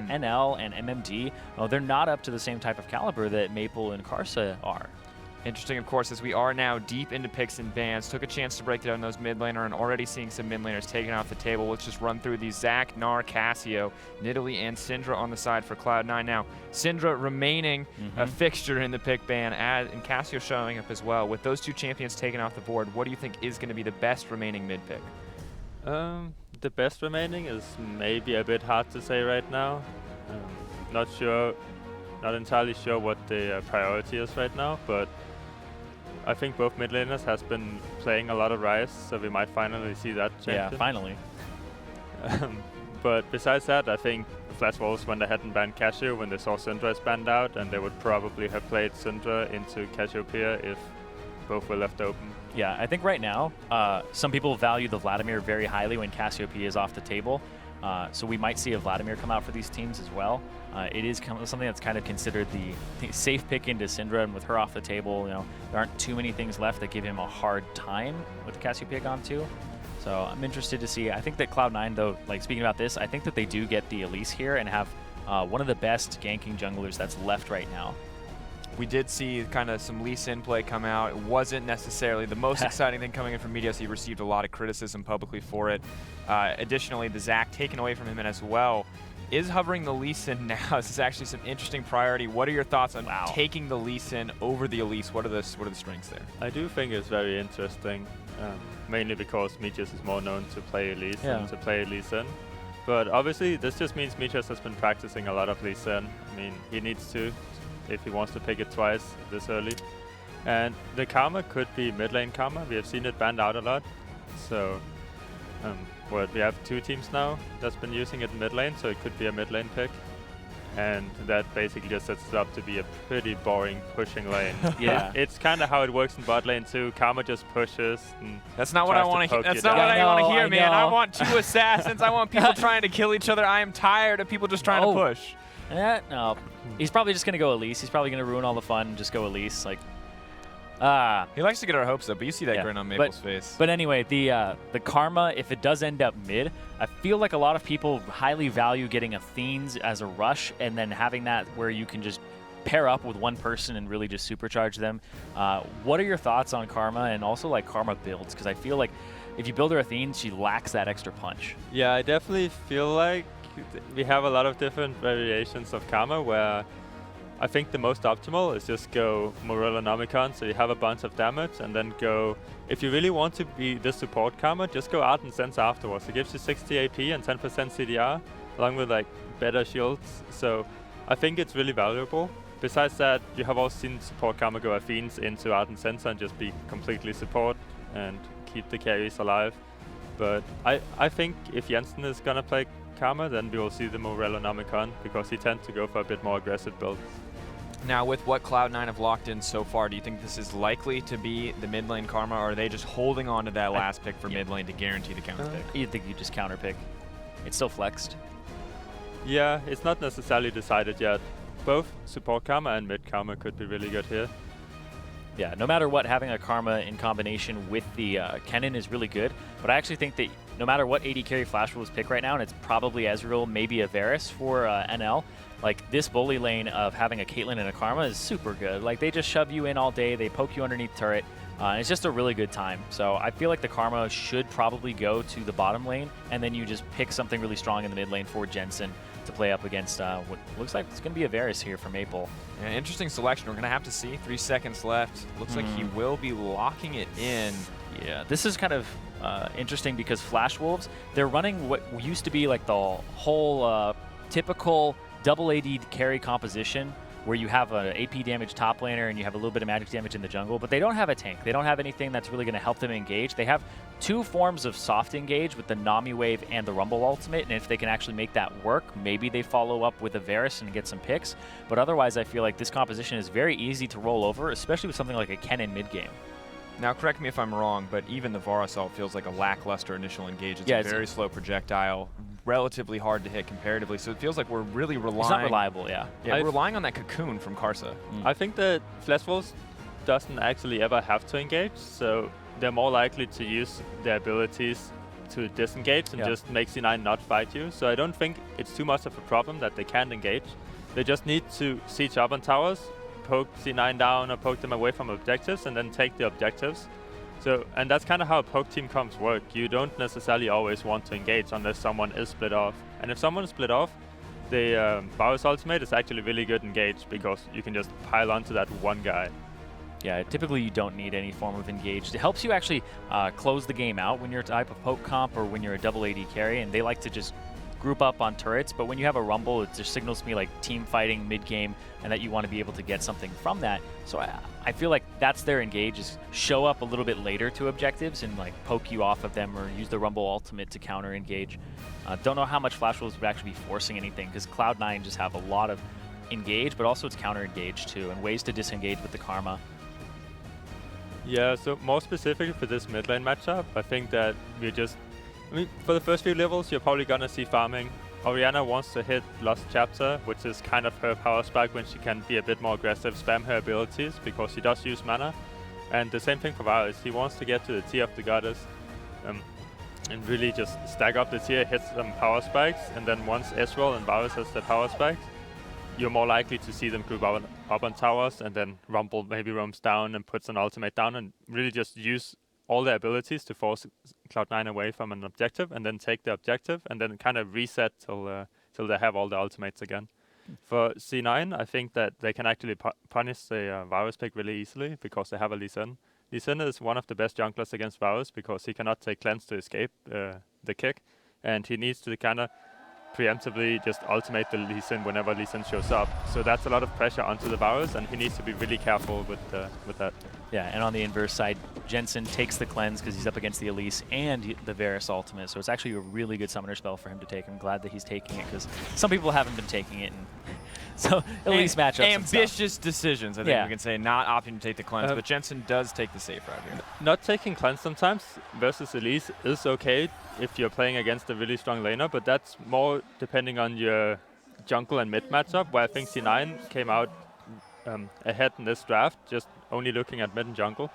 NL and MMD, well, they're not up to the same type of caliber that Maple and Karsa are. Interesting, of course, as we are now deep into picks and bans. Took a chance to break down those mid laner and already seeing some mid laners taken off the table. Let's just run through these. Zac, Gnar, Cassio, Nidalee, and Syndra on the side for Cloud9. Now, Syndra remaining a fixture in the pick ban, and Cassio showing up as well. With those two champions taken off the board, what do you think is going to be the best remaining mid pick? The best remaining is maybe a bit hard to say right now. Not entirely sure what the priority is right now, but I think both mid laners has been playing a lot of Ryze, so we might finally see that champion. Yeah, finally. But besides that, I think Flash Wolves, when they hadn't banned Cassio, when they saw Syndra's banned out, and they would probably have played Syndra into Cassiopeia if both were left open. Yeah, I think right now, some people value the Vladimir very highly when Cassiopeia is off the table. So we might see a Vladimir come out for these teams as well. It is something that's kind of considered the safe pick into Syndra, and with her off the table, you know, there aren't too many things left that give him a hard time with Cassiopeia gone too. So I'm interested to see. I think that Cloud9, though, like speaking about this, I think that they do get the Elise here and have one of the best ganking junglers that's left right now. We did see kind of some Lee Sin play come out. It wasn't necessarily the most exciting thing coming in from Meteos. He received a lot of criticism publicly for it. Additionally, the Zac taken away from him as well. Is hovering the Lee Sin now? This is actually some interesting priority. What are your thoughts on taking the Lee Sin over the Elise? What are the strengths there? I do think it's very interesting, mainly because Meteos is more known to play Elise than to play Lee Sin. But obviously, this just means Meteos has been practicing a lot of Lee Sin. I mean, he needs to if he wants to pick it twice this early. And the Karma could be mid lane Karma. We have seen it banned out a lot. So we have two teams now that's been using it in mid lane, so it could be a mid lane pick. And that basically just sets it up to be a pretty boring pushing lane. Yeah. It's kind of how it works in bot lane too. Karma just pushes. And that's not what I want to hear. That's not what I want to hear, man. I want two assassins. I want people trying to kill each other. I am tired of people just trying to push. No. He's probably just going to go Elise. He's probably going to ruin all the fun and just go Elise. Like, he likes to get our hopes up, but you see that grin on Maple's face. But anyway, the Karma, if it does end up mid, I feel like a lot of people highly value getting Athenes as a rush and then having that where you can just pair up with one person and really just supercharge them. What are your thoughts on Karma and also like Karma builds? Because I feel like if you build her Athenes, she lacks that extra punch. Yeah, I definitely feel like we have a lot of different variations of Karma where I think the most optimal is just go Morellonomicon, so you have a bunch of damage, and then go, if you really want to be the support Karma, just go Art and Sense afterwards. It gives you 60 AP and 10% CDR, along with like better shields, so I think it's really valuable. Besides that, you have also seen support Karma go Athenes into Art and Sense and just be completely support and keep the carries alive. But I think if Jensen is gonna play Karma, then we will see the Morellonomicon, because he tends to go for a bit more aggressive builds. Now, with what Cloud9 have locked in so far, do you think this is likely to be the mid lane Karma, or are they just holding on to that last pick for mid lane to guarantee the counter pick? You think you just counter pick? It's still flexed. Yeah, it's not necessarily decided yet. Both support Karma and mid Karma could be really good here. Yeah, no matter what, having a Karma in combination with the Kennen is really good. But I actually think that no matter what AD carry Flash Wolves pick right now, and it's probably Ezreal, maybe a Varus for NL, like this bully lane of having a Caitlyn and a Karma is super good. Like they just shove you in all day, they poke you underneath turret. It's just a really good time. So I feel like the Karma should probably go to the bottom lane, and then you just pick something really strong in the mid lane for Jensen to play up against what looks like it's going to be a Varus here for Maple. Yeah, interesting selection. We're going to have to see. 3 seconds left. Looks like he will be locking it in. Yeah, this is kind of interesting because Flash Wolves, they're running what used to be like the whole typical double AD carry composition where you have an AP damage top laner and you have a little bit of magic damage in the jungle, but they don't have a tank. They don't have anything that's really going to help them engage. They have 2 forms of soft engage with the Nami wave and the Rumble ultimate, and if they can actually make that work, maybe they follow up with a Varus and get some picks. But otherwise, I feel like this composition is very easy to roll over, especially with something like a Kennen mid-game. Now, correct me if I'm wrong, but even the Varus ult feels like a lackluster initial engage. It's a very slow projectile, relatively hard to hit comparatively, so it feels like we're really relying... It's not reliable, yeah. Yeah, we're relying on that cocoon from Karsa. I think that Flash Wolves doesn't actually ever have to engage, so they're more likely to use their abilities to disengage and just make C9 not fight you. So I don't think it's too much of a problem that they can't engage. They just need to siege up on towers, poke C9 down or poke them away from objectives, and then take the objectives. So, and that's kind of how poke team comps work. You don't necessarily always want to engage unless someone is split off. And if someone is split off, the Varus ultimate is actually really good engage because you can just pile onto that one guy. Yeah, typically you don't need any form of engaged. It helps you actually close the game out when you're a type of poke comp or when you're a double AD carry, and they like to just group up on turrets. But when you have a rumble, it just signals to me like team fighting mid-game and that you want to be able to get something from that. So I feel like that's their engage, is show up a little bit later to objectives and like poke you off of them or use the rumble ultimate to counter engage. Don't know how much Flash Wolves would actually be forcing anything because Cloud9 just have a lot of engage, but also it's counter engage too, and ways to disengage with the Karma. Yeah, so more specifically for this mid lane matchup, I think that we're just, I mean, for the first few levels, you're probably gonna see farming. Orianna wants to hit Lost Chapter, which is kind of her power spike when she can be a bit more aggressive, spam her abilities, because she does use mana. And the same thing for Varus, he wants to get to the tier of the goddess, and really just stack up the tier, hit some power spikes, and then once Ezreal and Varus has the power spikes, you're more likely to see them group up on towers, and then Rumble maybe roams down and puts an ultimate down and really just use all their abilities to force Cloud9 away from an objective and then take the objective and then kind of reset till they have all the ultimates again. For C9, I think that they can actually punish the Varus pick really easily because they have a Lee Sin. Lee Sin is one of the best junglers against Varus because he cannot take cleanse to escape the kick, and he needs to kind of preemptively just ultimate the Lee Sin whenever Lee Sin shows up. So that's a lot of pressure onto the Varus, and he needs to be really careful with that. Yeah, and on the inverse side, Jensen takes the cleanse because he's up against the Elise and the Varus ultimate, so it's actually a really good summoner spell for him to take. I'm glad that he's taking it because some people haven't been taking it. And so Elise matchups. Ambitious decisions, I think we can say, not opting to take the cleanse, but Jensen does take the safe route here. Not taking cleanse sometimes versus Elise is okay if you're playing against a really strong laner, but that's more depending on your jungle and mid matchup, where I think C9 came out ahead in this draft, just only looking at mid and jungle,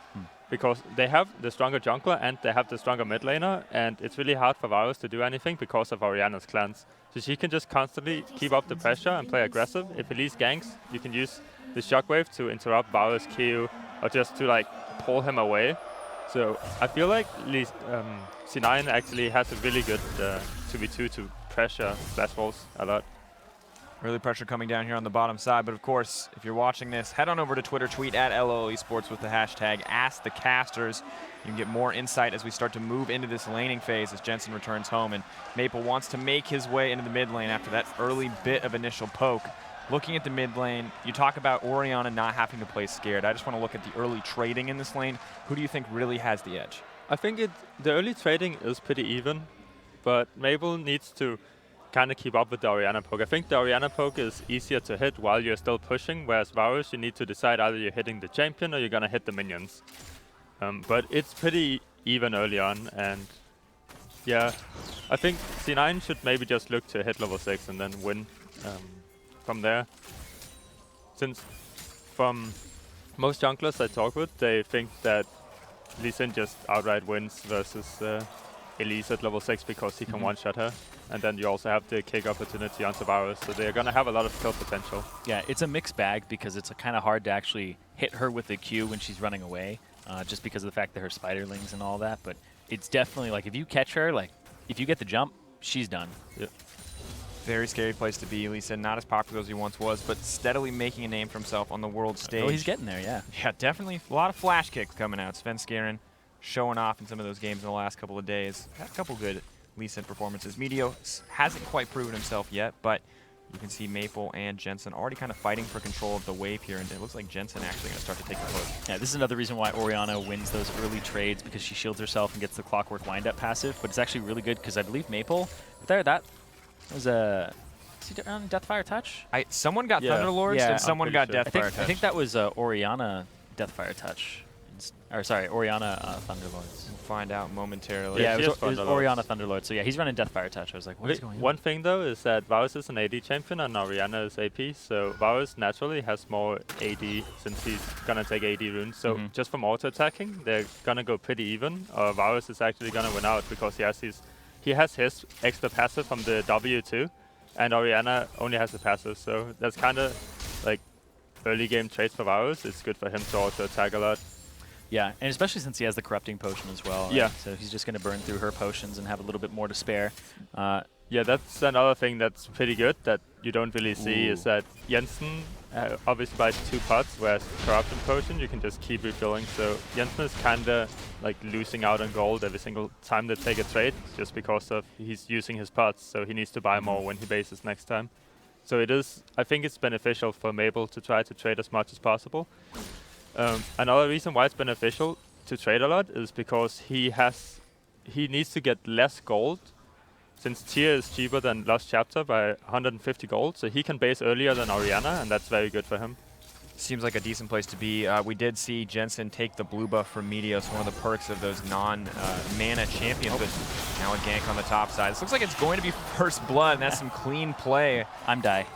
because they have the stronger jungler and they have the stronger mid laner, and it's really hard for Varus to do anything because of Orianna's cleanse. So she can just constantly keep up the pressure and play aggressive. If Elise ganks, you can use the shockwave to interrupt Varus' Q or just to like pull him away. So I feel like C9 actually has a really good 2v2 to pressure Flash Wolves a lot. Early pressure coming down here on the bottom side, but of course, if you're watching this, head on over to Twitter, tweet at LoL Esports with the hashtag AskTheCasters. You can get more insight as we start to move into this laning phase as Jensen returns home, and Maple wants to make his way into the mid lane after that early bit of initial poke. Looking at the mid lane, you talk about Orianna not having to play scared. I just want to look at the early trading in this lane. Who do you think really has the edge? I think the early trading is pretty even, but Maple needs to kind of keep up with the Orianna poke. I think the Orianna poke is easier to hit while you're still pushing, whereas Varus, you need to decide either you're hitting the champion or you're going to hit the minions. But it's pretty even early on, and yeah, I think C9 should maybe just look to hit level 6 and then win from there. Since from most junglers I talk with, they think that Lee Sin just outright wins versus Elise at level 6 because he can one-shot her. And then you also have the kick opportunity onto Varus, so they're going to have a lot of kill potential. Yeah, it's a mixed bag because it's kind of hard to actually hit her with the Q when she's running away, just because of the fact that her spiderlings and all that. But it's definitely, like, if you catch her, like, if you get the jump, she's done. Yeah. Very scary place to be. Elise, not as popular as he once was, but steadily making a name for himself on the world stage. Oh, he's getting there, yeah. Yeah, definitely a lot of flash kicks coming out. Svenskeren showing off in some of those games in the last couple of days. Had a couple good Elise performances. Meteos hasn't quite proven himself yet, but you can see Maple and Jensen already kind of fighting for control of the wave here, and it looks like Jensen actually going to start to take the push. Yeah, this is another reason why Orianna wins those early trades, because she shields herself and gets the Clockwork Wind-Up passive, but it's actually really good because I believe Maple, that was a... Is he on Deathfire Touch? Someone got Thunderlords and someone got sure. Deathfire Touch. I think that was Orianna Deathfire Touch. Or sorry, Orianna Thunderlords. We'll find out momentarily. Yeah, it was Orianna Thunderlord. So yeah, he's running Deathfire Touch. I was like, what is going on? One thing though is that Varus is an AD champion and Orianna is AP, so Varus naturally has more AD since he's gonna take AD runes. So just from auto attacking, they're gonna go pretty even. Varus is actually gonna win out because he has his he has his extra passive from the W2, and Orianna only has the passive, so that's kind of like early game trades for Varus. It's good for him to also attack a lot. Yeah, and especially since he has the corrupting potion as well. Right? Yeah. So he's just going to burn through her potions and have a little bit more to spare. Yeah, that's another thing that's pretty good that you don't really see is that Jensen obviously buys 2 pots, whereas corrupting potion you can just keep refilling. So Jensen is kind of like losing out on gold every single time they take a trade, just because of he's using his pots. So he needs to buy more when he bases next time. So it is, I think it's beneficial for Mabel to try to trade as much as possible. Another reason why it's beneficial to trade a lot is because he needs to get less gold, since tier is cheaper than Lost Chapter by 150 gold, so he can base earlier than Orianna, and that's very good for him. Seems like a decent place to be. We did see Jensen take the blue buff from Meteos, one of the perks of those non-mana champions, but now a gank on the top side. This looks like it's going to be first blood, and that's some clean play. I'm die.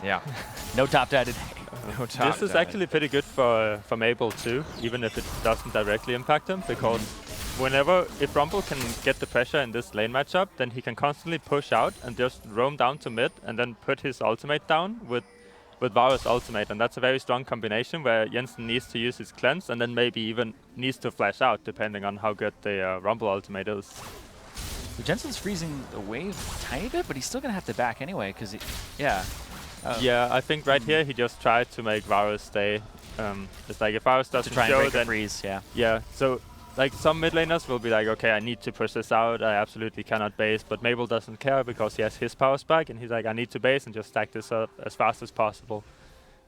Yeah. No top die today. No top This is die. actually pretty good for Mabel too, even if it doesn't directly impact him, because if Rumble can get the pressure in this lane matchup, then he can constantly push out and just roam down to mid and then put his ultimate down with Varus ultimate, and that's a very strong combination where Jensen needs to use his cleanse and then maybe even needs to flash out depending on how good the Rumble ultimate is. So Jensen's freezing the wave a tiny bit, but he's still going to have to back anyway, because yeah. Yeah, I think right here he just tried to make Varus stay. It's like if Varus doesn't to try and show, break then the freeze, yeah. Yeah, so like some mid laners will be like, okay, I need to push this out, I absolutely cannot base, but Mabel doesn't care because he has his power spike and he's like, I need to base and just stack this up as fast as possible.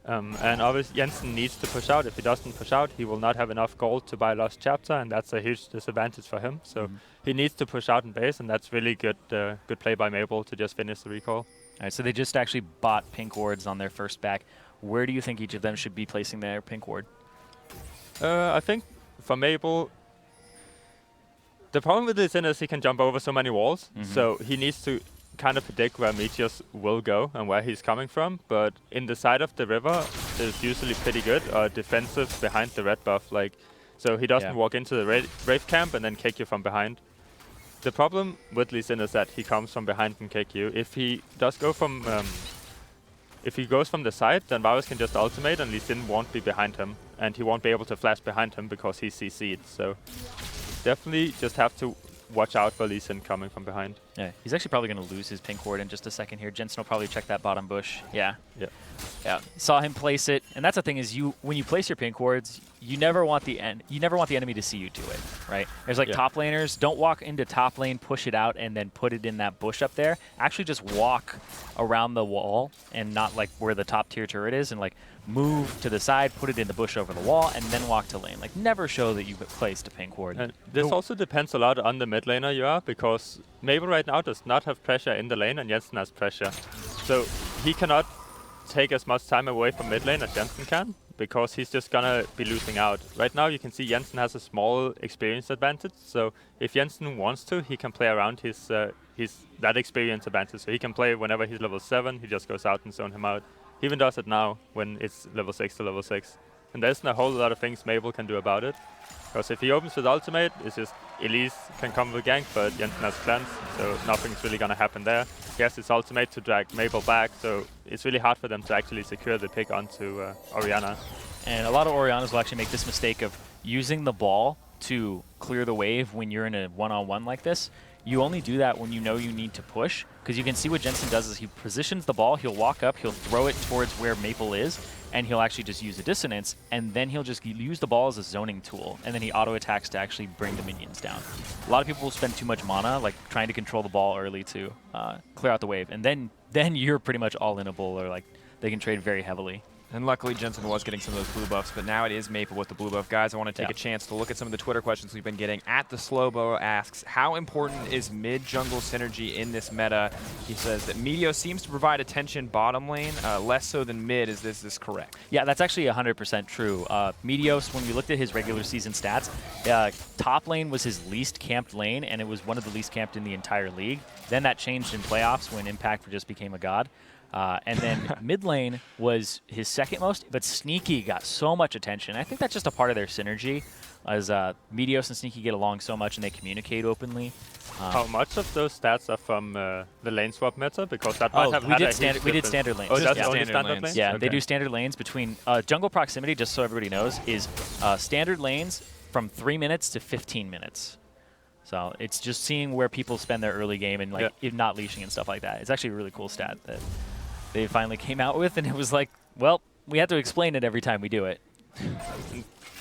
And obviously Jensen needs to push out. If he doesn't push out, he will not have enough gold to buy Lost Chapter, and that's a huge disadvantage for him. So he needs to push out and base, and that's really good good play by Mabel to just finish the recall. All right, so they just actually bought pink wards on their first back. Where do you think each of them should be placing their pink ward? I think for Mabel, the problem with this is he can jump over so many walls, so he needs to kind of predict where Meteos will go and where he's coming from. But in the side of the river, is usually pretty good, defensive behind the red buff. So he doesn't walk into the Wraith camp and then kick you from behind. The problem with Lee Sin is that he comes from behind and kick you. If he does go from, if he goes from the side, then Varus can just ultimate and Lee Sin won't be behind him, and he won't be able to flash behind him because he's CC'd. So definitely just have to watch out for Lee Sin coming from behind. Yeah, he's actually probably going to lose his pink ward in just a second here. Jensen will probably check that bottom bush. Yeah. Yeah. Saw him place it, and that's the thing is when you place your pink wards, you never want the enemy to see you do it, right? There's like top laners, don't walk into top lane, push it out, and then put it in that bush up there. Actually, just walk around the wall and not like where the top tier turret is, and like move to the side, put it in the bush over the wall, and then walk to lane. Like never show that you've placed a pink ward. And this also depends a lot on the mid laner you are, because Mabel right now does not have pressure in the lane and Jensen has pressure. So he cannot take as much time away from mid lane as Jensen can, because he's just gonna be losing out. Right now you can see Jensen has a small experience advantage, so if Jensen wants to, he can play around his that experience advantage. So he can play whenever he's level 7, he just goes out and zone him out. He even does it now when it's level 6 to level 6. And there isn't a whole lot of things Mabel can do about it. Because if he opens with ultimate, it's just Elise can come with gank, but Jensen has cleanse, so nothing's really gonna happen there. He has his ultimate to drag Mabel back, so it's really hard for them to actually secure the pick onto Orianna. And a lot of Oriannas will actually make this mistake of using the ball to clear the wave when you're in a one-on-one like this. You only do that when you know you need to push, because you can see what Jensen does is he positions the ball, he'll walk up, he'll throw it towards where Maple is, and he'll actually just use a dissonance, and then he'll just use the ball as a zoning tool, and then he auto-attacks to actually bring the minions down. A lot of people will spend too much mana, like trying to control the ball early to clear out the wave, and then you're pretty much all-inable, or like they can trade very heavily. And luckily, Jensen was getting some of those blue buffs, but now it is Maple with the blue buff. Guys, I want to take a chance to look at some of the Twitter questions we've been getting. At the Slowbo asks, how important is mid-jungle synergy in this meta? He says that Meteos seems to provide attention bottom lane, less so than mid. Is this correct? Yeah, that's actually 100% true. Meteos, when we looked at his regular season stats, top lane was his least camped lane, and it was one of the least camped in the entire league. Then that changed in playoffs when Impact just became a god. And then mid lane was his second most, but Sneaky got so much attention. I think that's just a part of their synergy. as Meteos and Sneaky get along so much and they communicate openly. How much of those stats are from the lane swap meta? Because that might have we had did a standard. We did standard lanes. Oh, that's yeah. only Standard standard lanes. lanes? Yeah, Okay. they do standard lanes between jungle proximity. Just so everybody knows, is standard lanes from 3 minutes to 15 minutes. So it's just seeing where people spend their early game and like not leashing and stuff like that. It's actually a really cool stat that they finally came out with, and it was like, well, we have to explain it every time we do it.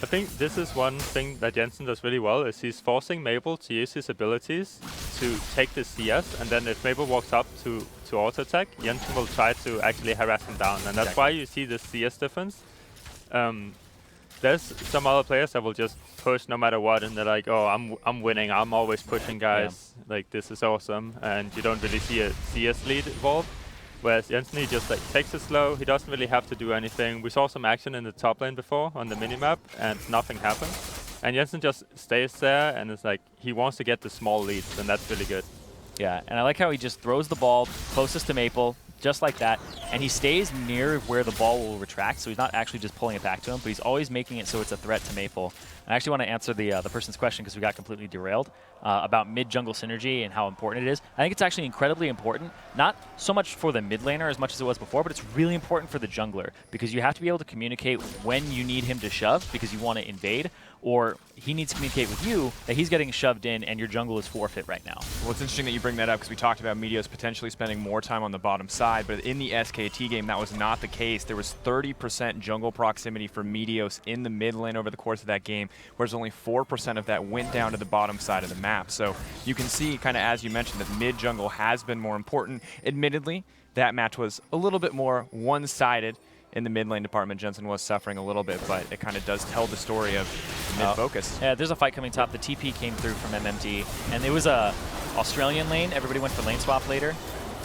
I think this is one thing that Jensen does really well, is he's forcing Mabel to use his abilities to take the CS, and then if Mabel walks up to auto-attack, Jensen will try to actually harass him down, and that's why you see the CS difference. There's some other players that will just push no matter what, and they're like, oh, I'm winning, I'm always pushing guys, like this is awesome, and you don't really see a CS lead involved. Whereas Jensen, he just like takes it slow, he doesn't really have to do anything. We saw some action in the top lane before on the minimap, and nothing happened. And Jensen just stays there, and it's like, he wants to get the small leads, and that's really good. Yeah, and I like how he just throws the ball closest to Maple, just like that, and he stays near where the ball will retract, so he's not actually just pulling it back to him, but he's always making it so it's a threat to Maple. I actually want to answer the person's question because we got completely derailed about mid-jungle synergy and how important it is. I think it's actually incredibly important, not so much for the mid laner as much as it was before, but it's really important for the jungler because you have to be able to communicate when you need him to shove because you want to invade, or he needs to communicate with you that he's getting shoved in and your jungle is forfeit right now. Well, it's interesting that you bring that up because we talked about Meteos potentially spending more time on the bottom side, but in the SKT game, that was not the case. There was 30% jungle proximity for Meteos in the mid lane over the course of that game, whereas only 4% of that went down to the bottom side of the map. So you can see, kind of as you mentioned, that mid jungle has been more important. Admittedly, that match was a little bit more one-sided. In the mid lane department, Jensen was suffering a little bit, but it kind of does tell the story of the mid focus. Yeah, there's a fight coming top. The TP came through from MMD, and it was a Australian lane. Everybody went for lane swap later.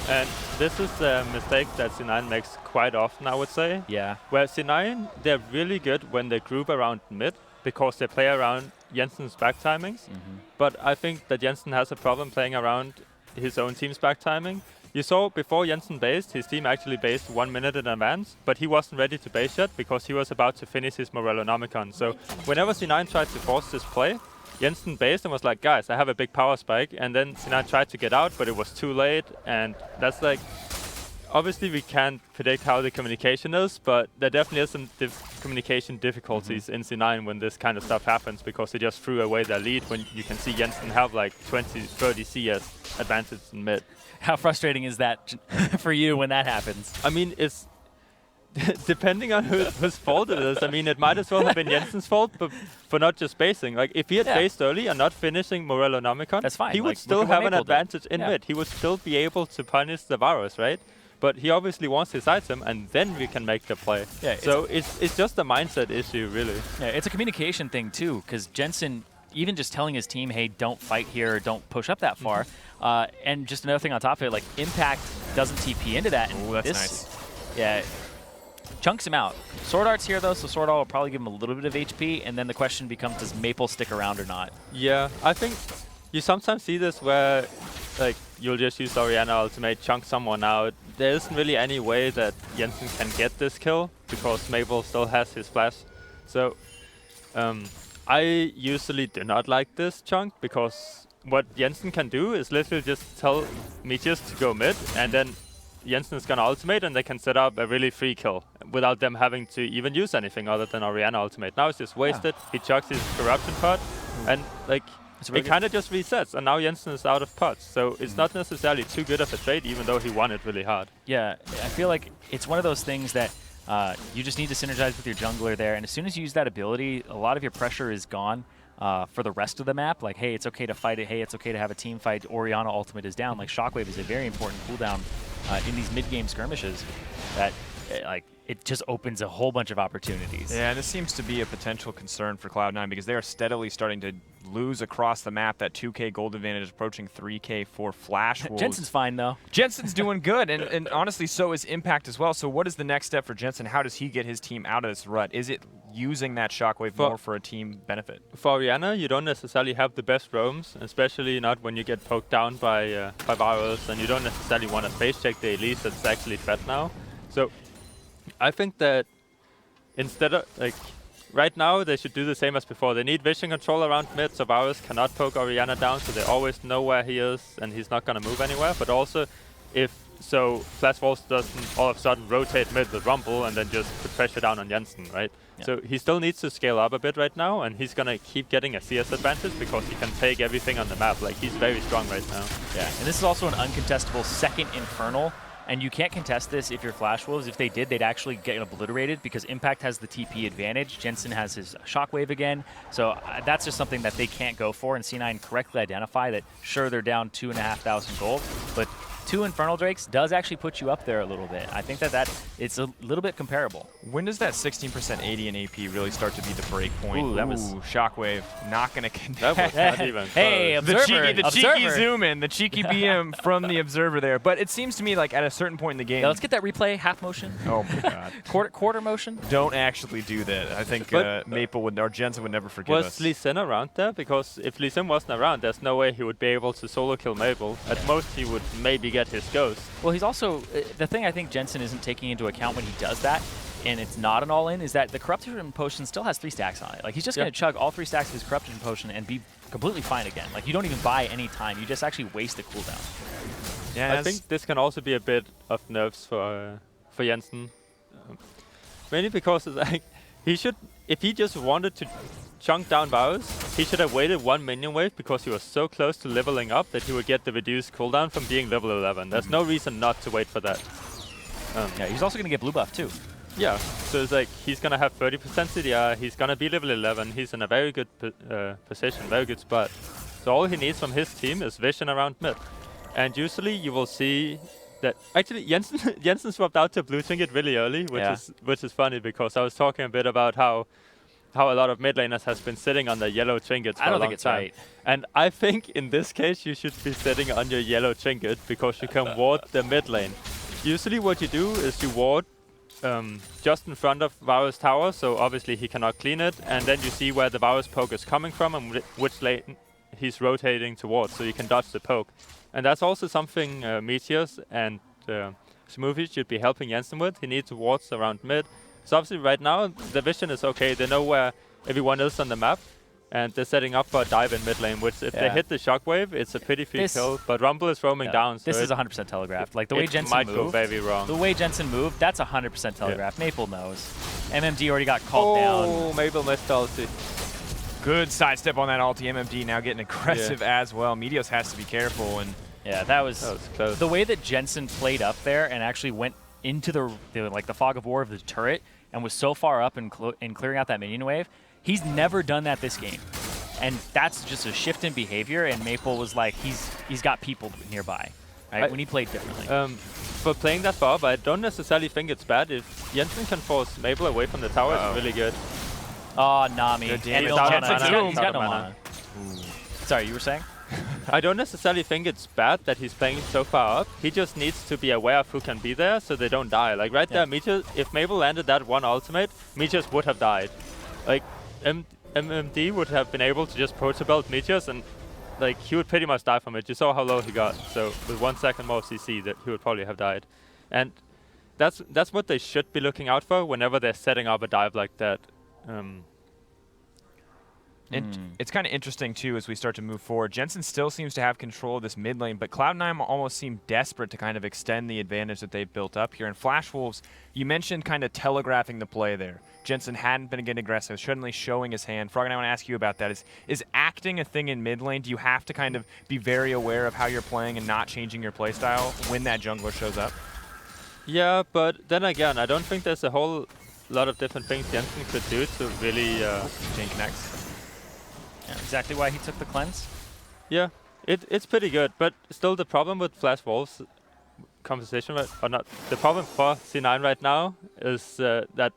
And this is a mistake that C9 makes quite often, I would say. Yeah. Where C9, they're really good when they group around mid, because they play around Jensen's back timings. But I think that Jensen has a problem playing around his own team's back timing. You saw before Jensen based, his team actually based 1 minute in advance, but he wasn't ready to base yet because he was about to finish his Morelonomicon. So whenever C9 tried to force this play, Jensen based and was like, guys, I have a big power spike, and then C9 tried to get out, but it was too late, and that's like, obviously we can't predict how the communication is, but there definitely is some communication difficulties in C9 when this kind of stuff happens, because they just threw away their lead when you can see Jensen have like 20, 30 CS advantage in mid. How frustrating is that for you when that happens? I mean, it's depending on whose fault it is. I mean, it might as well have been Jensen's fault, but for not just basing. Like, if he had based early and not finishing Morelonomicon, that's fine. He would still have an advantage in mid. He would still be able to punish the Varus, right? But he obviously wants his item, and then we can make the play. Yeah, so it's just a mindset issue, really. Yeah, it's a communication thing, too, because Jensen, even just telling his team, hey, don't fight here, or don't push up that far. And just another thing on top of it, like, Impact doesn't TP into that. Oh, that's nice. Yeah, chunks him out. SwordArt's here, though, so SwordArt will probably give him a little bit of HP, and then the question becomes, does Maple stick around or not? Yeah, I think you sometimes see this where, like, you'll just use Orianna ultimate, chunk someone out. There isn't really any way that Jensen can get this kill, because Maple still has his flash. So, I usually do not like this chunk, because what Jensen can do is literally just tell Meteos to go mid, and then Jensen is gonna ultimate, and they can set up a really free kill without them having to even use anything other than Orianna ultimate. Now it's just wasted. He chucks his corruption pot, and like it kind of just resets, and now Jensen is out of pots. So it's not necessarily too good of a trade, even though he won it really hard. Yeah, I feel like it's one of those things that you just need to synergize with your jungler there, and as soon as you use that ability, a lot of your pressure is gone. For the rest of the map, like, hey, it's okay to fight it, hey, it's okay to have a team fight, Orianna ultimate is down. Like, Shockwave is a very important cooldown in these mid-game skirmishes that, like, it just opens a whole bunch of opportunities. Yeah, and this seems to be a potential concern for Cloud9 because they are steadily starting to lose across the map. That 2K gold advantage is approaching 3K for Flash Wolves. Jensen's fine, though. Jensen's doing good, and honestly, so is Impact as well. So what is the next step for Jensen? How does he get his team out of this rut? Is it using that Shockwave more for a team benefit? For Orianna, you don't necessarily have the best roams, especially not when you get poked down by Varus, and you don't necessarily want to face check the Elise that's actually fed now. So I think that instead of, like, right now they should do the same as before. They need vision control around mid, so Varus cannot poke Orianna down, so they always know where he is, and he's not gonna move anywhere. But also, if so, Flash Wolves doesn't all of a sudden rotate mid with Rumble and then just put pressure down on Jensen, right? Yeah. So he still needs to scale up a bit right now, and he's gonna keep getting a CS advantage because he can take everything on the map. Like, he's very strong right now. Yeah, and this is also an uncontestable second Infernal. And you can't contest this if you're Flash Wolves. If they did, they'd actually get obliterated because Impact has the TP advantage. Jensen has his Shockwave again. So that's just something that they can't go for. And C9 correctly identify that, sure, they're down 2,500 gold, but 2 Infernal Drakes does actually put you up there a little bit. I think that it's a little bit comparable. When does that 16% AD and AP really start to be the break point? Ooh, that was Shockwave, not going to connect. That was not even close. Hey, Observer! The cheeky zoom in, the cheeky BM from the Observer there. But it seems to me like at a certain point in the game. Now let's get that replay, half motion. Oh my god. quarter motion? Don't actually do that. I think Maple would, or Jensen would never forgive us. Was Lee Sin around there? Because if Lee Sin wasn't around, there's no way he would be able to solo kill Maple. At most, he would maybe get his ghost. Well, he's also, the thing I think Jensen isn't taking into account when he does that, and it's not an all-in, is that the Corruption Potion still has 3 stacks on it. Like, he's just going to chug all 3 stacks of his Corruption Potion and be completely fine again. Like, you don't even buy any time. You just actually waste the cooldown. Yeah, I think this can also be a bit of nerves for Jensen. Mainly because it's like, he should, if he just wanted to chunk down Varus, he should have waited 1 minion wave because he was so close to leveling up that he would get the reduced cooldown from being level 11. There's no reason not to wait for that. Yeah, he's also going to get blue buff too. Yeah, so it's like he's going to have 30% CDR, he's going to be level 11, he's in a very good position, very good spot. So all he needs from his team is vision around mid. And usually you will see that actually Jensen swapped out to blue trinket really early, which is funny because I was talking a bit about how a lot of mid laners has been sitting on the yellow trinkets for a long time. I don't think it's right. And I think in this case you should be sitting on your yellow trinket because you can ward the mid lane. Usually what you do is you ward just in front of Varus tower, so obviously he cannot clean it, and then you see where the Varus poke is coming from and which lane he's rotating towards, so you can dodge the poke. And that's also something Meteos and Smoothie should be helping Jensen with. He needs wards around mid. So obviously right now the vision is okay. They know where everyone is on the map, and they're setting up for a dive in mid lane, which if they hit the shockwave, it's a pretty free kill. But Rumble is roaming down. So this is 100% telegraphed. Like the way Jensen might moved, go very wrong. The way Jensen moved, that's 100% telegraphed. Maple knows. MMD already got called down. Oh, Maple missed ulti. Good sidestep on that ulti. MMD now getting aggressive as well. Meteos has to be careful. And yeah, that was close. The way that Jensen played up there and actually went into the fog of war of the turret and was so far up and clearing out that minion wave. He's never done that this game. And that's just a shift in behavior, and Maple was like, he's got people nearby, right? When he played differently. For playing that far, but I don't necessarily think it's bad. If Jensen can force Maple away from the tower, it's really good. Oh, Nami. Good And damage. he's got no mana. Sorry, you were saying? I don't necessarily think it's bad that he's playing so far up. He just needs to be aware of who can be there so they don't die. Like right there, Meteos, if Maple landed that one ultimate, Meteos would have died. Like MMD would have been able to just protobelt Meteos and like he would pretty much die from it. You saw how low he got. So with 1 second more CC, that he would probably have died. And that's what they should be looking out for whenever they're setting up a dive like that. And it's kind of interesting, too, as we start to move forward. Jensen still seems to have control of this mid lane, but Cloud9 almost seem desperate to kind of extend the advantage that they've built up here. And Flash Wolves, you mentioned kind of telegraphing the play there. Jensen hadn't been getting aggressive, suddenly showing his hand. Froggen, I want to ask you about that. Is acting a thing in mid lane? Do you have to kind of be very aware of how you're playing and not changing your play style when that jungler shows up? Yeah, but then again, I don't think there's a whole lot of different things Jensen could do to really chain connects. Yeah, exactly why he took the cleanse. Yeah, it's pretty good, but still the problem with Flash Wolves composition, or not, the problem for C9 right now is that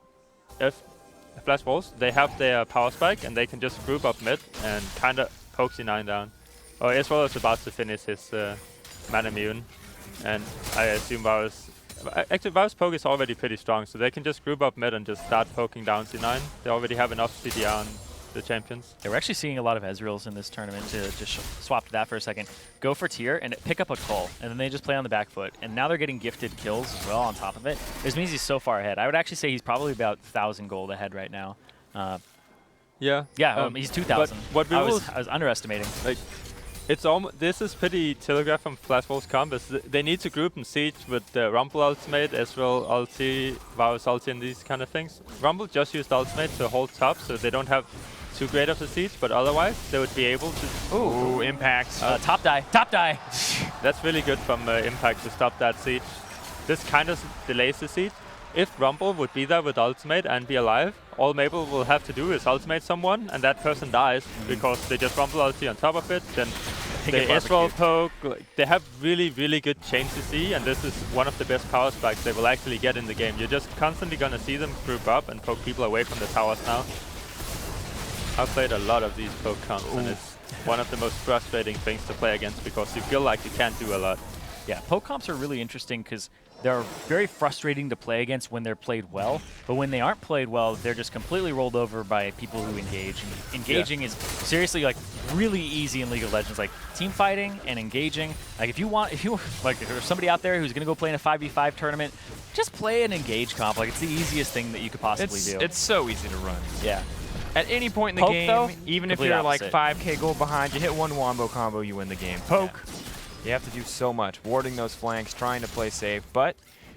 if Flash Wolves, they have their power spike and they can just group up mid and kind of poke C9 down. Or Ezreal is about to finish his man immune, and I assume Varus. Actually, Varus poke is already pretty strong, so they can just group up mid and just start poking down C9. They already have enough CDR on the champions. Yeah, we're actually seeing a lot of Ezreals in this tournament, to just swap to that for a second. Go for tier and pick up a cull, and then they just play on the back foot. And now they're getting gifted kills as well on top of it. This means he's so far ahead. I would actually say he's probably about 1,000 gold ahead right now. Yeah. Yeah, he's 2,000. What we I will was underestimating. like, it's almost this is pretty telegraphed from Flash Wolves comp. They need to group and siege with the Rumble ultimate, Ezreal ulti, Varus ulti, and these kind of things. Rumble just used ultimate to hold top, so they don't have too great of a siege, but otherwise they would be able to. Ooh, impact. Top die, top die. That's really good from Impact to stop that siege. This kind of delays the siege. If Rumble would be there with ultimate and be alive, all Mabel will have to do is ultimate someone, and that person dies because they just Rumble ulti on top of it. Then the Ezreal poke, they have really, really good chain CC, and this is one of the best power spikes they will actually get in the game. You're just constantly gonna see them group up and poke people away from the towers now. I've played a lot of these poke comps, and it's one of the most frustrating things to play against because you feel like you can't do a lot. Yeah, poke comps are really interesting because they're very frustrating to play against when they're played well, but when they aren't played well, they're just completely rolled over by people who engage. And engaging is seriously like really easy in League of Legends, like team fighting and engaging. Like if there's somebody out there who's gonna go play in a 5v5 tournament, just play an engage comp. Like it's the easiest thing that you could possibly do. It's so easy to run. Yeah. At any point in the Poke, game, though, even if complete you're opposite. like 5k gold behind, you hit one wombo combo, you win the game. Poke. You have to do so much, warding those flanks, trying to play safe, but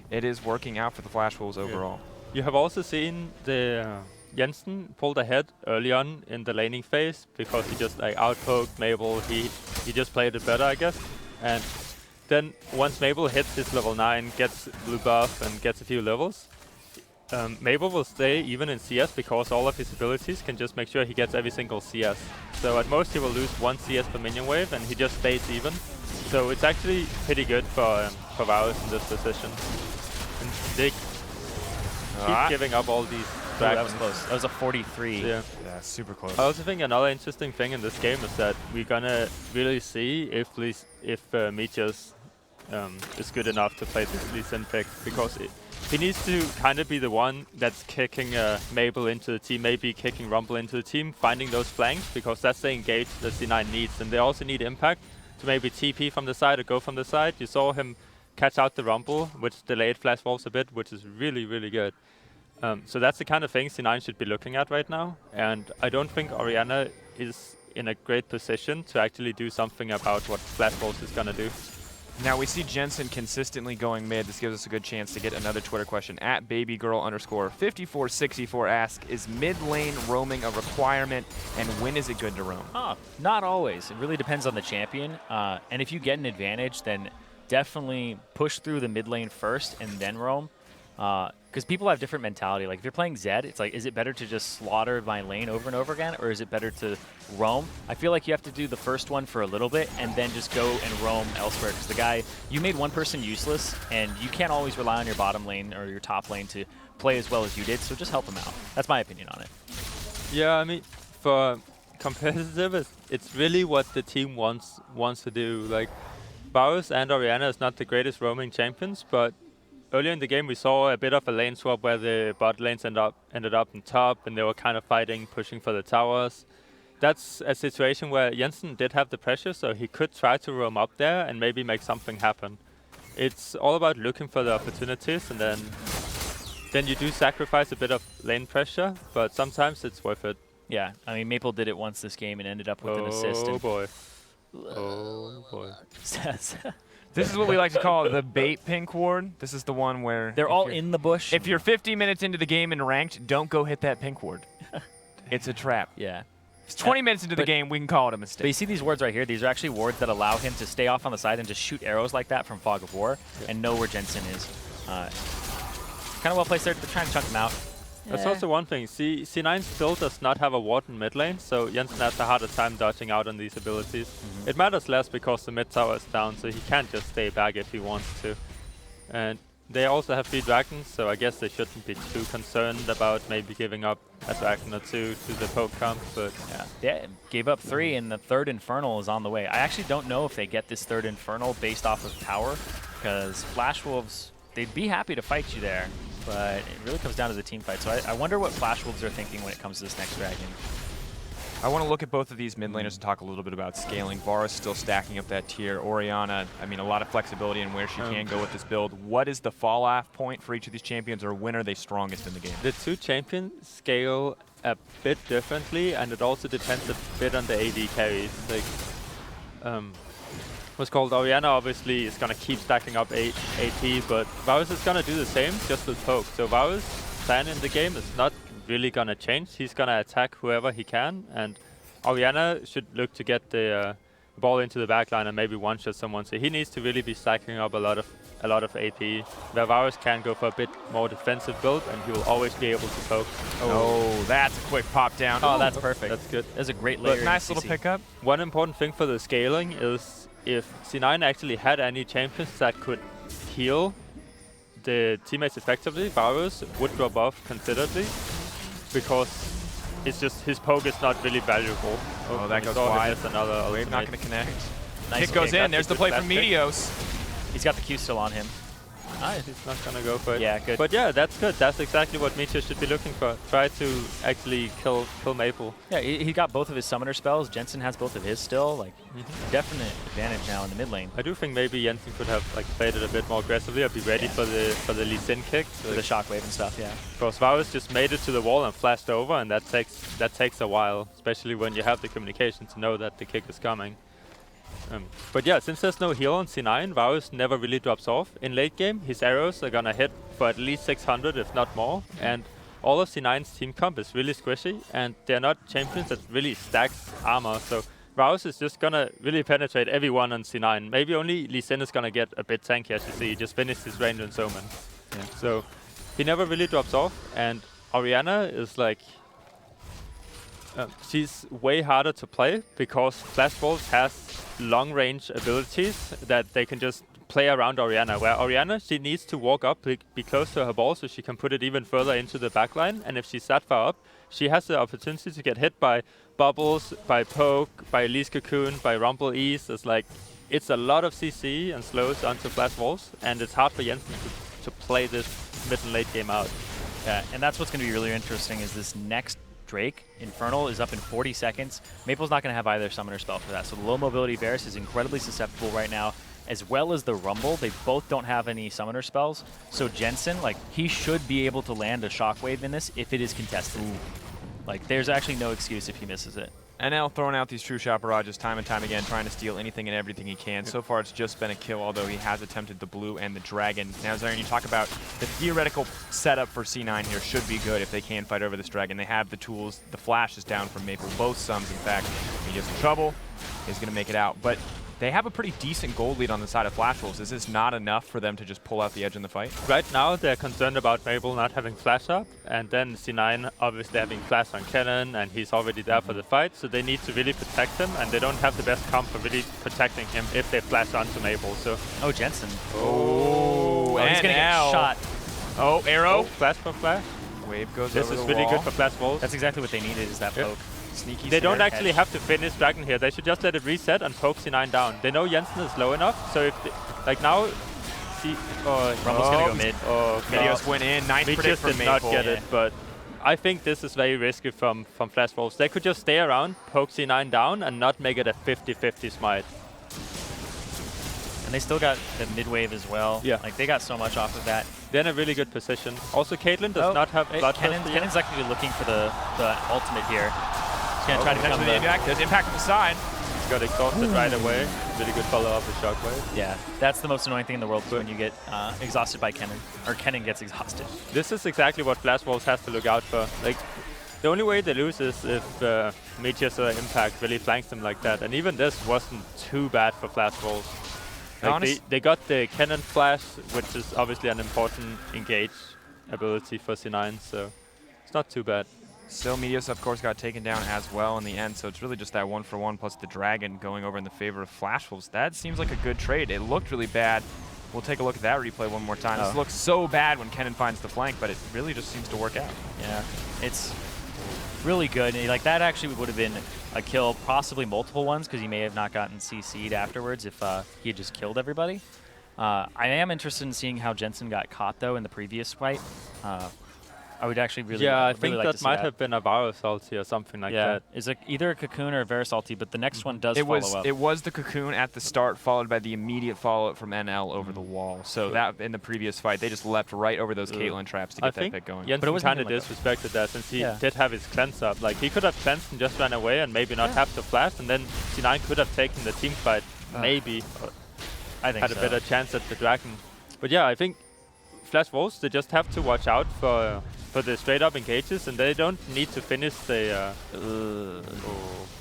it is working out for the Flash Wolves overall. You have also seen the Jensen pulled ahead early on in the laning phase because he just like outpoked Mabel. He just played it better, I guess. And then once Mabel hits his level 9, gets blue buff and gets a few levels, Mabel will stay even in CS because all of his abilities can just make sure he gets every single CS. So at most he will lose 1 CS per minion wave and he just stays even. So it's actually pretty good for Varus in this position. And they keep giving up all these That was dragons. close. That was a 43. Yeah. Yeah, super close. I also think another interesting thing in this game is that we're gonna really see if Meteos is good enough to play this Lee Sin pick, because he needs to kind of be the one that's kicking Mabel into the team, maybe kicking Rumble into the team, finding those flanks, because that's the engage that C9 needs. And they also need impact to maybe TP from the side or go from the side. You saw him catch out the Rumble, which delayed Flash Wolves a bit, which is really, really good. So that's the kind of thing C9 should be looking at right now. And I don't think Orianna is in a great position to actually do something about what Flash Wolves is going to do. Now we see Jensen consistently going mid. This gives us a good chance to get another Twitter question. At babygirl_5464 asks, is mid lane roaming a requirement, and when is it good to roam? Not always. It really depends on the champion. And if you get an advantage, then definitely push through the mid lane first and then roam. Because people have different mentality. Like if you're playing Zed, it's like, is it better to just slaughter my lane over and over again, or is it better to roam? I feel like you have to do the first one for a little bit and then just go and roam elsewhere. Because you made one person useless, and you can't always rely on your bottom lane or your top lane to play as well as you did. So just help them out. That's my opinion on it. Yeah, I mean, for competitive, it's really what the team wants to do. Like Varus and Orianna is not the greatest roaming champions, but earlier in the game we saw a bit of a lane swap where the bot lanes ended up on top, and they were kind of fighting, pushing for the towers. That's a situation where Jensen did have the pressure, so he could try to roam up there and maybe make something happen. It's all about looking for the opportunities, and then you do sacrifice a bit of lane pressure, but sometimes it's worth it. Yeah, I mean, Maple did it once this game and ended up with an assist. Oh boy. Oh boy. This is what we like to call the bait pink ward. This is the one where they're all in the bush. If you're 50 minutes into the game and ranked, don't go hit that pink ward. It's a trap. Yeah. It's 20 minutes into the game, we can call it a mistake. But you see these wards right here? These are actually wards that allow him to stay off on the side and just shoot arrows like that from Fog of War and know where Jensen is. Kind of well placed there. They're trying to chunk him out. That's also one thing. C9 still does not have a ward in mid lane, so Jensen has a harder time dodging out on these abilities. It matters less because the mid tower is down, so he can't just stay back if he wants to. And they also have 3 dragons, so I guess they shouldn't be too concerned about maybe giving up a dragon or 2 to the poke comp, but yeah, gave up 3, and the 3rd Infernal is on the way. I actually don't know if they get this 3rd Infernal based off of tower, because Flash Wolves, they'd be happy to fight you there, but it really comes down to the team fight. So I wonder what Flash Wolves are thinking when it comes to this next dragon. I want to look at both of these mid laners and talk a little bit about scaling. Varus still stacking up that tier. Orianna, I mean, a lot of flexibility in where she can go with this build. What is the fall-off point for each of these champions, or when are they strongest in the game? the 2 champions scale a bit differently, and it also depends a bit on the AD carries. Like, what's called Orianna obviously is gonna keep stacking up AP, but Varus is gonna do the same, just with poke. So Varus' plan in the game is not really gonna change. He's gonna attack whoever he can, and Orianna should look to get the ball into the backline and maybe one-shot someone. So he needs to really be stacking up a lot of AP. Where Varus can go for a bit more defensive build, and he will always be able to poke. Oh, that's a quick pop down. Oh, that's perfect. That's good. That's a great layer. Nice little pickup. One important thing for the scaling is if C9 actually had any champions that could heal the teammates effectively, Varus would drop off considerably, because it's just his poke is not really valuable. Oh, that goes wide. Another Wave not going to connect. Nice Kick goes in. There's the play from Meteos. He's got the Q still on him. Nice. He's not going to go for it. Yeah, good. But yeah, that's good. That's exactly what Meteos should be looking for. Try to actually kill Maple. Yeah, he got both of his summoner spells. Jensen has both of his still. Like, definite advantage now in the mid lane. I do think maybe Jensen could have like played it a bit more aggressively or be ready for the Elise kick. For the shockwave and stuff, yeah. Because Varus just made it to the wall and flashed over, and that takes a while, especially when you have the communication to know that the kick is coming. But yeah, since there's no heal on C9, Varus never really drops off. In late game, his arrows are gonna hit for at least 600, if not more. And all of C9's team comp is really squishy, and they're not champions that really stacks armor. So Varus is just gonna really penetrate everyone on C9. Maybe only Lee Sin is gonna get a bit tanky, as you see. He just finished his range on Soman. Yeah. So he never really drops off, and Orianna is like... she's way harder to play, because Flash Wolves has long-range abilities that they can just play around Orianna. Where Orianna, she needs to walk up, be close to her ball, so she can put it even further into the backline. And if she's that far up, she has the opportunity to get hit by Bubbles, by Poke, by Elise Cocoon, by Rumble Ease. It's a lot of CC and slows onto Flash Wolves, and it's hard for Jensen to play this mid and late game out. Yeah, and that's what's going to be really interesting is this next Drake, Infernal, is up in 40 seconds. Maple's not going to have either summoner spell for that, so the low mobility Varus is incredibly susceptible right now, as well as the Rumble. They both don't have any summoner spells, so Jensen, like, he should be able to land a shockwave in this if it is contested. Like, there's actually no excuse if he misses it. NL throwing out these true shot barrages time and time again, trying to steal anything and everything he can. So far, it's just been a kill, although he has attempted the blue and the dragon. Now, Zirene, you talk about the theoretical setup for C9 here should be good if they can fight over this dragon. They have the tools. The flash is down from Maple, both sums, in fact. He gets in trouble. He's going to make it out. But they have a pretty decent gold lead on the side of Flash Wolves. Is this not enough for them to just pull out the edge in the fight? Right now, they're concerned about Maple not having flash up, and then C9 obviously having flash on Kennen, and he's already there for the fight, so they need to really protect him, and they don't have the best comp for really protecting him if they flash onto Maple. So oh, Jensen. Oh, he's gonna get shot. Oh, arrow. Oh, flash for flash. Wave goes This over is the really wall. good for Flash Wolves. That's exactly what they needed, is that poke. Sneaky They don't snare actually catch. have to finish Dragon here. They should just let it reset and poke C9 down. They know Jensen is low enough, so if they, like now, Rumble's gonna go mid. Oh, Meteos went in. Nice predict from did not Maple. get it, but I think this is very risky from Flash Wolves. They could just stay around, poke C9 down, and not make it a 50-50 smite. And they still got the mid wave as well. Yeah. Like, they got so much off of that. They're in a really good position. Also, Caitlyn does not have Bloodthirst yet. Kennen's actually looking for the ultimate here. He's going to try to become the impact. There's impact on the side. He's got exhausted right away. Really good follow-up with Shockwave. Yeah, that's the most annoying thing in the world is when you get exhausted by Kennen, or Kennen gets exhausted. This is exactly what Flash Wolves has to look out for. Like, the only way they lose is if Meteos or Impact really flanks them like that. And even this wasn't too bad for Flash Wolves. Like they got the Kennen flash, which is obviously an important engage ability for C9, so it's not too bad. Still, Meteos, of course, got taken down as well in the end, so it's really just that 1-for-1 plus the dragon going over in the favor of Flash Wolves. That seems like a good trade. It looked really bad. We'll take a look at that replay one more time. This looks so bad when Kennen finds the flank, but it really just seems to work out. Yeah, it's really good. And, like, that actually would have been a kill, possibly multiple ones, because he may have not gotten CC'd afterwards if he had just killed everybody. I am interested in seeing how Jensen got caught, though, in the previous fight. I would actually really Yeah, I really think like that to see might have been a Varus ulti or something like that. It's either a Cocoon or a Varus ulti, but the next one does follow up. It was the Cocoon at the start, followed by the immediate follow-up from NL over the wall. So that in the previous fight, they just leapt right over those Caitlyn traps to get that pick going. Jensen kind of disrespected that since he did have his cleanse up. Like, he could have cleansed and just ran away and maybe not have to flash, and then C9 could have taken the team fight, maybe. I think had a better chance at the dragon. But yeah, I think Flash Wolves, they just have to watch out for the straight up engages, and they don't need to finish the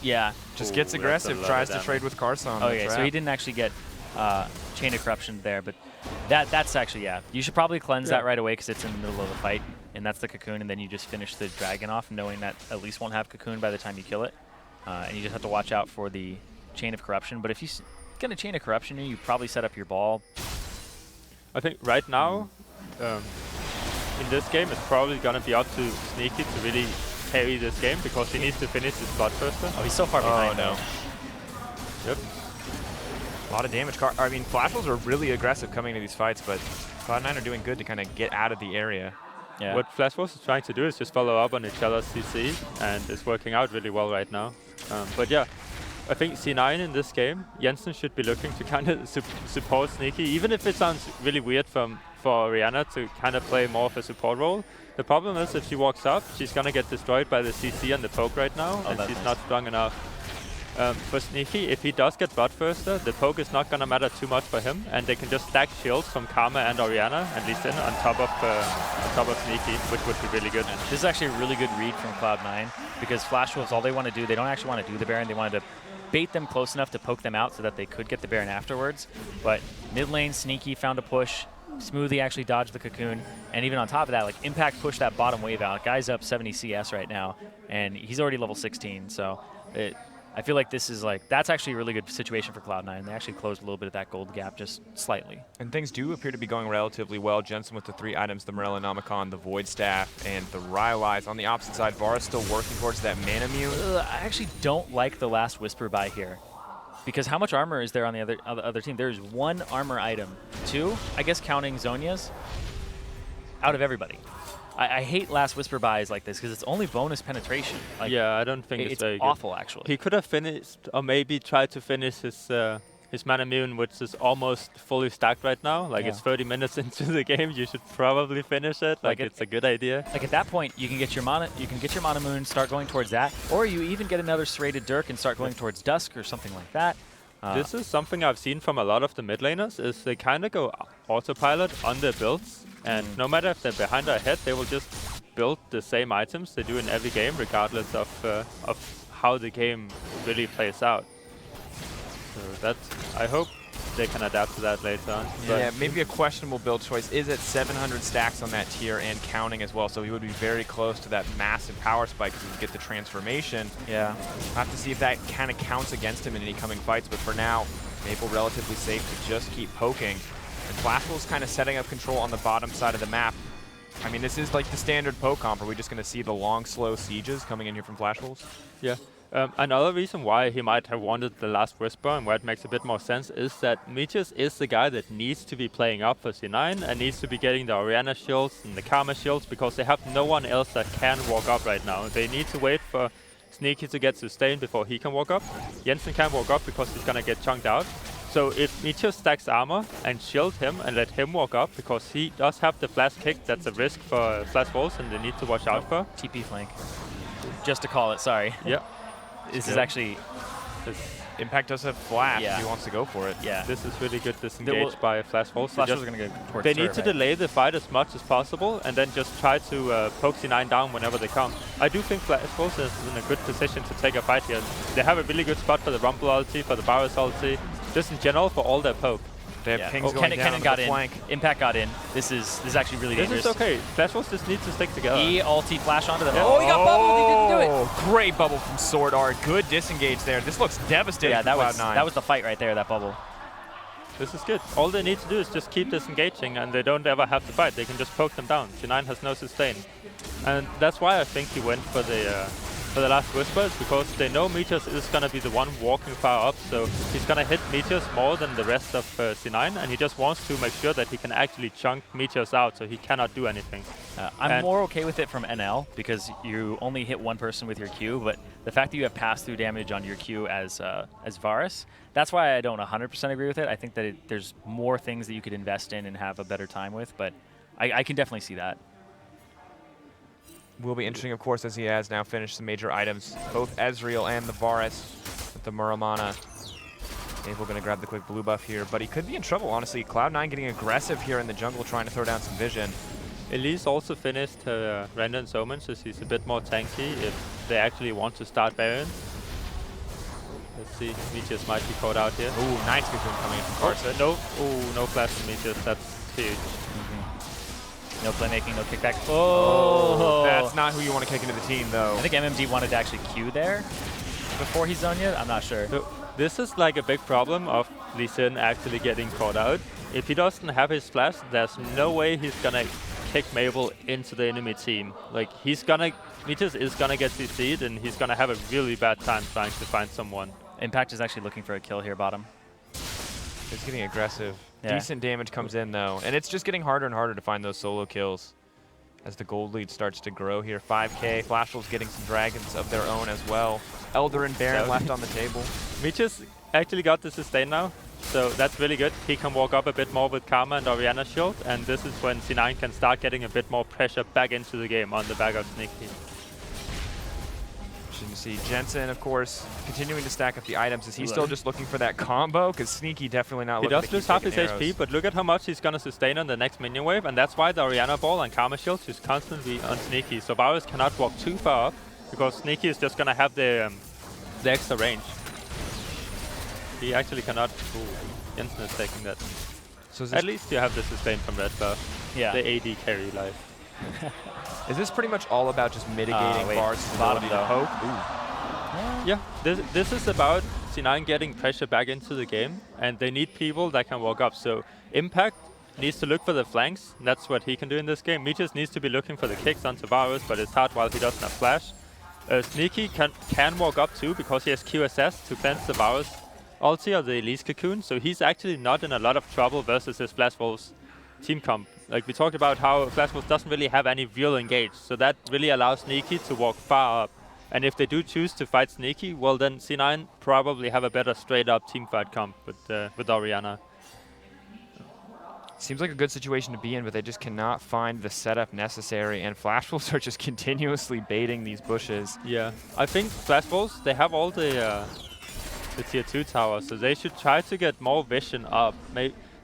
yeah, just gets aggressive, tries to trade with Karsa on the trap. So he didn't actually get Chain of Corruption there, but that's actually, you should probably cleanse that right away because it's in the middle of the fight, and that's the Cocoon, and then you just finish the dragon off knowing that Elise won't have Cocoon by the time you kill it, and you just have to watch out for the Chain of Corruption. But if you get a Chain of Corruption, you probably set up your ball. I think right now, in this game, it's probably going to be up to Sneaky to really carry this game because he needs to finish his Bloodthirster. Oh, he's so far behind now. Yep. A lot of damage. I mean, Flash Wolves are really aggressive coming into these fights, but Cloud9 are doing good to kind of get out of the area. Yeah. What Flash Wolves is trying to do is just follow up on each other's CC, and it's working out really well right now. But yeah, I think C9 in this game, Jensen should be looking to kind of support Sneaky, even if it sounds really weird for Orianna to kind of play more of a support role. The problem is if she walks up, she's going to get destroyed by the CC and the poke right now, and she's not strong enough. For Sneaky, if he does get Bloodthirster, the poke is not going to matter too much for him, and they can just stack shields from Karma and Orianna and Lee Sin on top of Sneaky, which would be really good. And this is actually a really good read from Cloud9 because Flash Wolves, all they want to do, they don't actually want to do the Baron, they wanted to bait them close enough to poke them out so that they could get the Baron afterwards. But mid lane, Sneaky found a push. Smoothie actually dodged the Cocoon, and even on top of that, like Impact pushed that bottom wave out. Guy's up 70 CS right now, and he's already level 16. So I feel like this is that's actually a really good situation for Cloud9. They actually closed a little bit of that gold gap just slightly. And things do appear to be going relatively well. Jensen with the 3 items, the Morellonomicon, the Void Staff, and the Rylai's. On the opposite side, Varus still working towards that Mana Mune. I actually don't like the last Whisper buy here. Because how much armor is there on the other team? There's 1 armor item. 2, I guess counting Zhonya's, out of everybody. I hate last Whisper buys like this because it's only bonus penetration. Like, yeah, I don't think it's very awful, good. actually. He could have finished, or maybe tried to finish his Mana Mune, which is almost fully stacked right now. Like, it's 30 minutes into the game. You should probably finish it. Like it's a good idea. Like at that point, you can get your Mana Moon, start going towards that, or you even get another serrated Dirk and start going towards Dusk or something like that. This is something I've seen from a lot of the mid laners, is they kind of go autopilot on their builds, and no matter if they're behind or ahead, they will just build the same items they do in every game, regardless of how the game really plays out. So that's, I hope they can adapt to that later on. Yeah, maybe a questionable build choice is at 700 stacks on that tier and counting as well, so he would be very close to that massive power spike because he would get the transformation. Yeah. I'll have to see if that kind of counts against him in any coming fights, but for now, Maple relatively safe to just keep poking. And Flash Wolves kind of setting up control on the bottom side of the map. I mean, this is like the standard poke comp. Are we just going to see the long, slow sieges coming in here from Flash Wolves? Yeah. Another reason why he might have wanted the last Whisper and where it makes a bit more sense is that Meteos is the guy that needs to be playing up for C9 and needs to be getting the Orianna shields and the Karma shields because they have no one else that can walk up right now. They need to wait for Sneaky to get sustained before he can walk up. Jensen can't walk up because he's going to get chunked out. So if Meteos stacks armor and shield him and let him walk up, because he does have the flash kick, that's a risk for Flash Wolves and they need to watch out for. TP flank. Just to call it, sorry. Yeah. This is actually... Impact does have flash if he wants to go for it. Yeah. This is really good disengage by Flash Wolves. Flash Wolves are going to go towards They need to delay the fight as much as possible and then just try to poke C9 down whenever they come. I do think Flash Wolves is in a good position to take a fight here. They have a really good spot for the Rumble ulti, for the Varus ulti, just in general for all their poke. They have pings going down Kennen got the in. flank. Impact got in. This is actually really dangerous. This is okay. Flash Wolves just need to stick together. He ulti flash onto them. Yeah. Oh, he got bubbled. He didn't do it. Great bubble from SwordArt. Good disengage there. This looks devastating. Yeah, for Cloud9. that was the fight right there. That bubble. This is good. All they need to do is just keep disengaging, and they don't ever have to fight. They can just poke them down. C9 has no sustain, and that's why I think he went for the last Whisper, because they know Meteos is going to be the one walking far up, so he's going to hit Meteos more than the rest of C9, and he just wants to make sure that he can actually chunk Meteos out so he cannot do anything. I'm more okay with it from NL because you only hit one person with your Q, but the fact that you have pass-through damage on your Q as Varus, that's why I don't 100% agree with it. I think that there's more things that you could invest in and have a better time with, but I can definitely see that. Will be interesting, of course, as he has now finished some major items, both Ezreal and the Varus with the Muramana. Maybe we're going to grab the quick blue buff here, but he could be in trouble, honestly. Cloud9 getting aggressive here in the jungle, trying to throw down some vision. Elise also finished her Render and Omen, so she's a bit more tanky if they actually want to start Baron. Let's see, Meteos might be caught out here. Ooh, nice cocoon coming in from Karsa. No flash from Meteos, that's huge. No playmaking, no kickback. Oh, that's not who you want to kick into the team, though. I think MMD wanted to actually Q there before he's done yet. I'm not sure. So this is like a big problem of Lee Sin actually getting caught out. If he doesn't have his flash, there's no way he's gonna kick Mabel into the enemy team. Like Meteos is gonna get CC'd and he's gonna have a really bad time trying to find someone. Impact is actually looking for a kill here, bottom. It's getting aggressive. Yeah. Decent damage comes in, though. And it's just getting harder and harder to find those solo kills as the gold lead starts to grow here. 5K. Flash Wolves getting some dragons of their own as well. Elder and Baron left on the table. Meteos actually got the sustain now, so that's really good. He can walk up a bit more with Karma and Orianna shield, and this is when C9 can start getting a bit more pressure back into the game on the back of Sneaky. You can see Jensen, of course, continuing to stack up the items. Is he still just looking for that combo? Because Sneaky definitely not looking to keep He does lose half his taking arrows. HP, but look at how much he's going to sustain on the next minion wave, and that's why the Orianna ball and Karma shield is constantly on Sneaky. So Varus cannot walk too far up, because Sneaky is just going to have the extra range. He actually cannot. Ooh, Jensen is taking that. So at least you have the sustain from Red buff. Yeah. The AD carry life. Is this pretty much all about just mitigating Varus' ability to poke? Yeah, this is about C9 getting pressure back into the game, and they need people that can walk up. So Impact needs to look for the flanks, and that's what he can do in this game. Meteos needs to be looking for the kicks onto Varus, but it's hard while he doesn't have flash. Sneaky can walk up too, because he has QSS to cleanse the Varus ulti or the Elise cocoon, so he's actually not in a lot of trouble versus his Flash Wolves team comp. Like we talked about how Flash Wolves doesn't really have any real engage, so that really allows Sneaky to walk far up. And if they do choose to fight Sneaky, well then C9 probably have a better straight up team fight comp with Orianna. Seems like a good situation to be in, but they just cannot find the setup necessary, and Flash Wolves are just continuously baiting these bushes. Yeah, I think Flash Wolves, they have all the tier 2 towers, so they should try to get more vision up.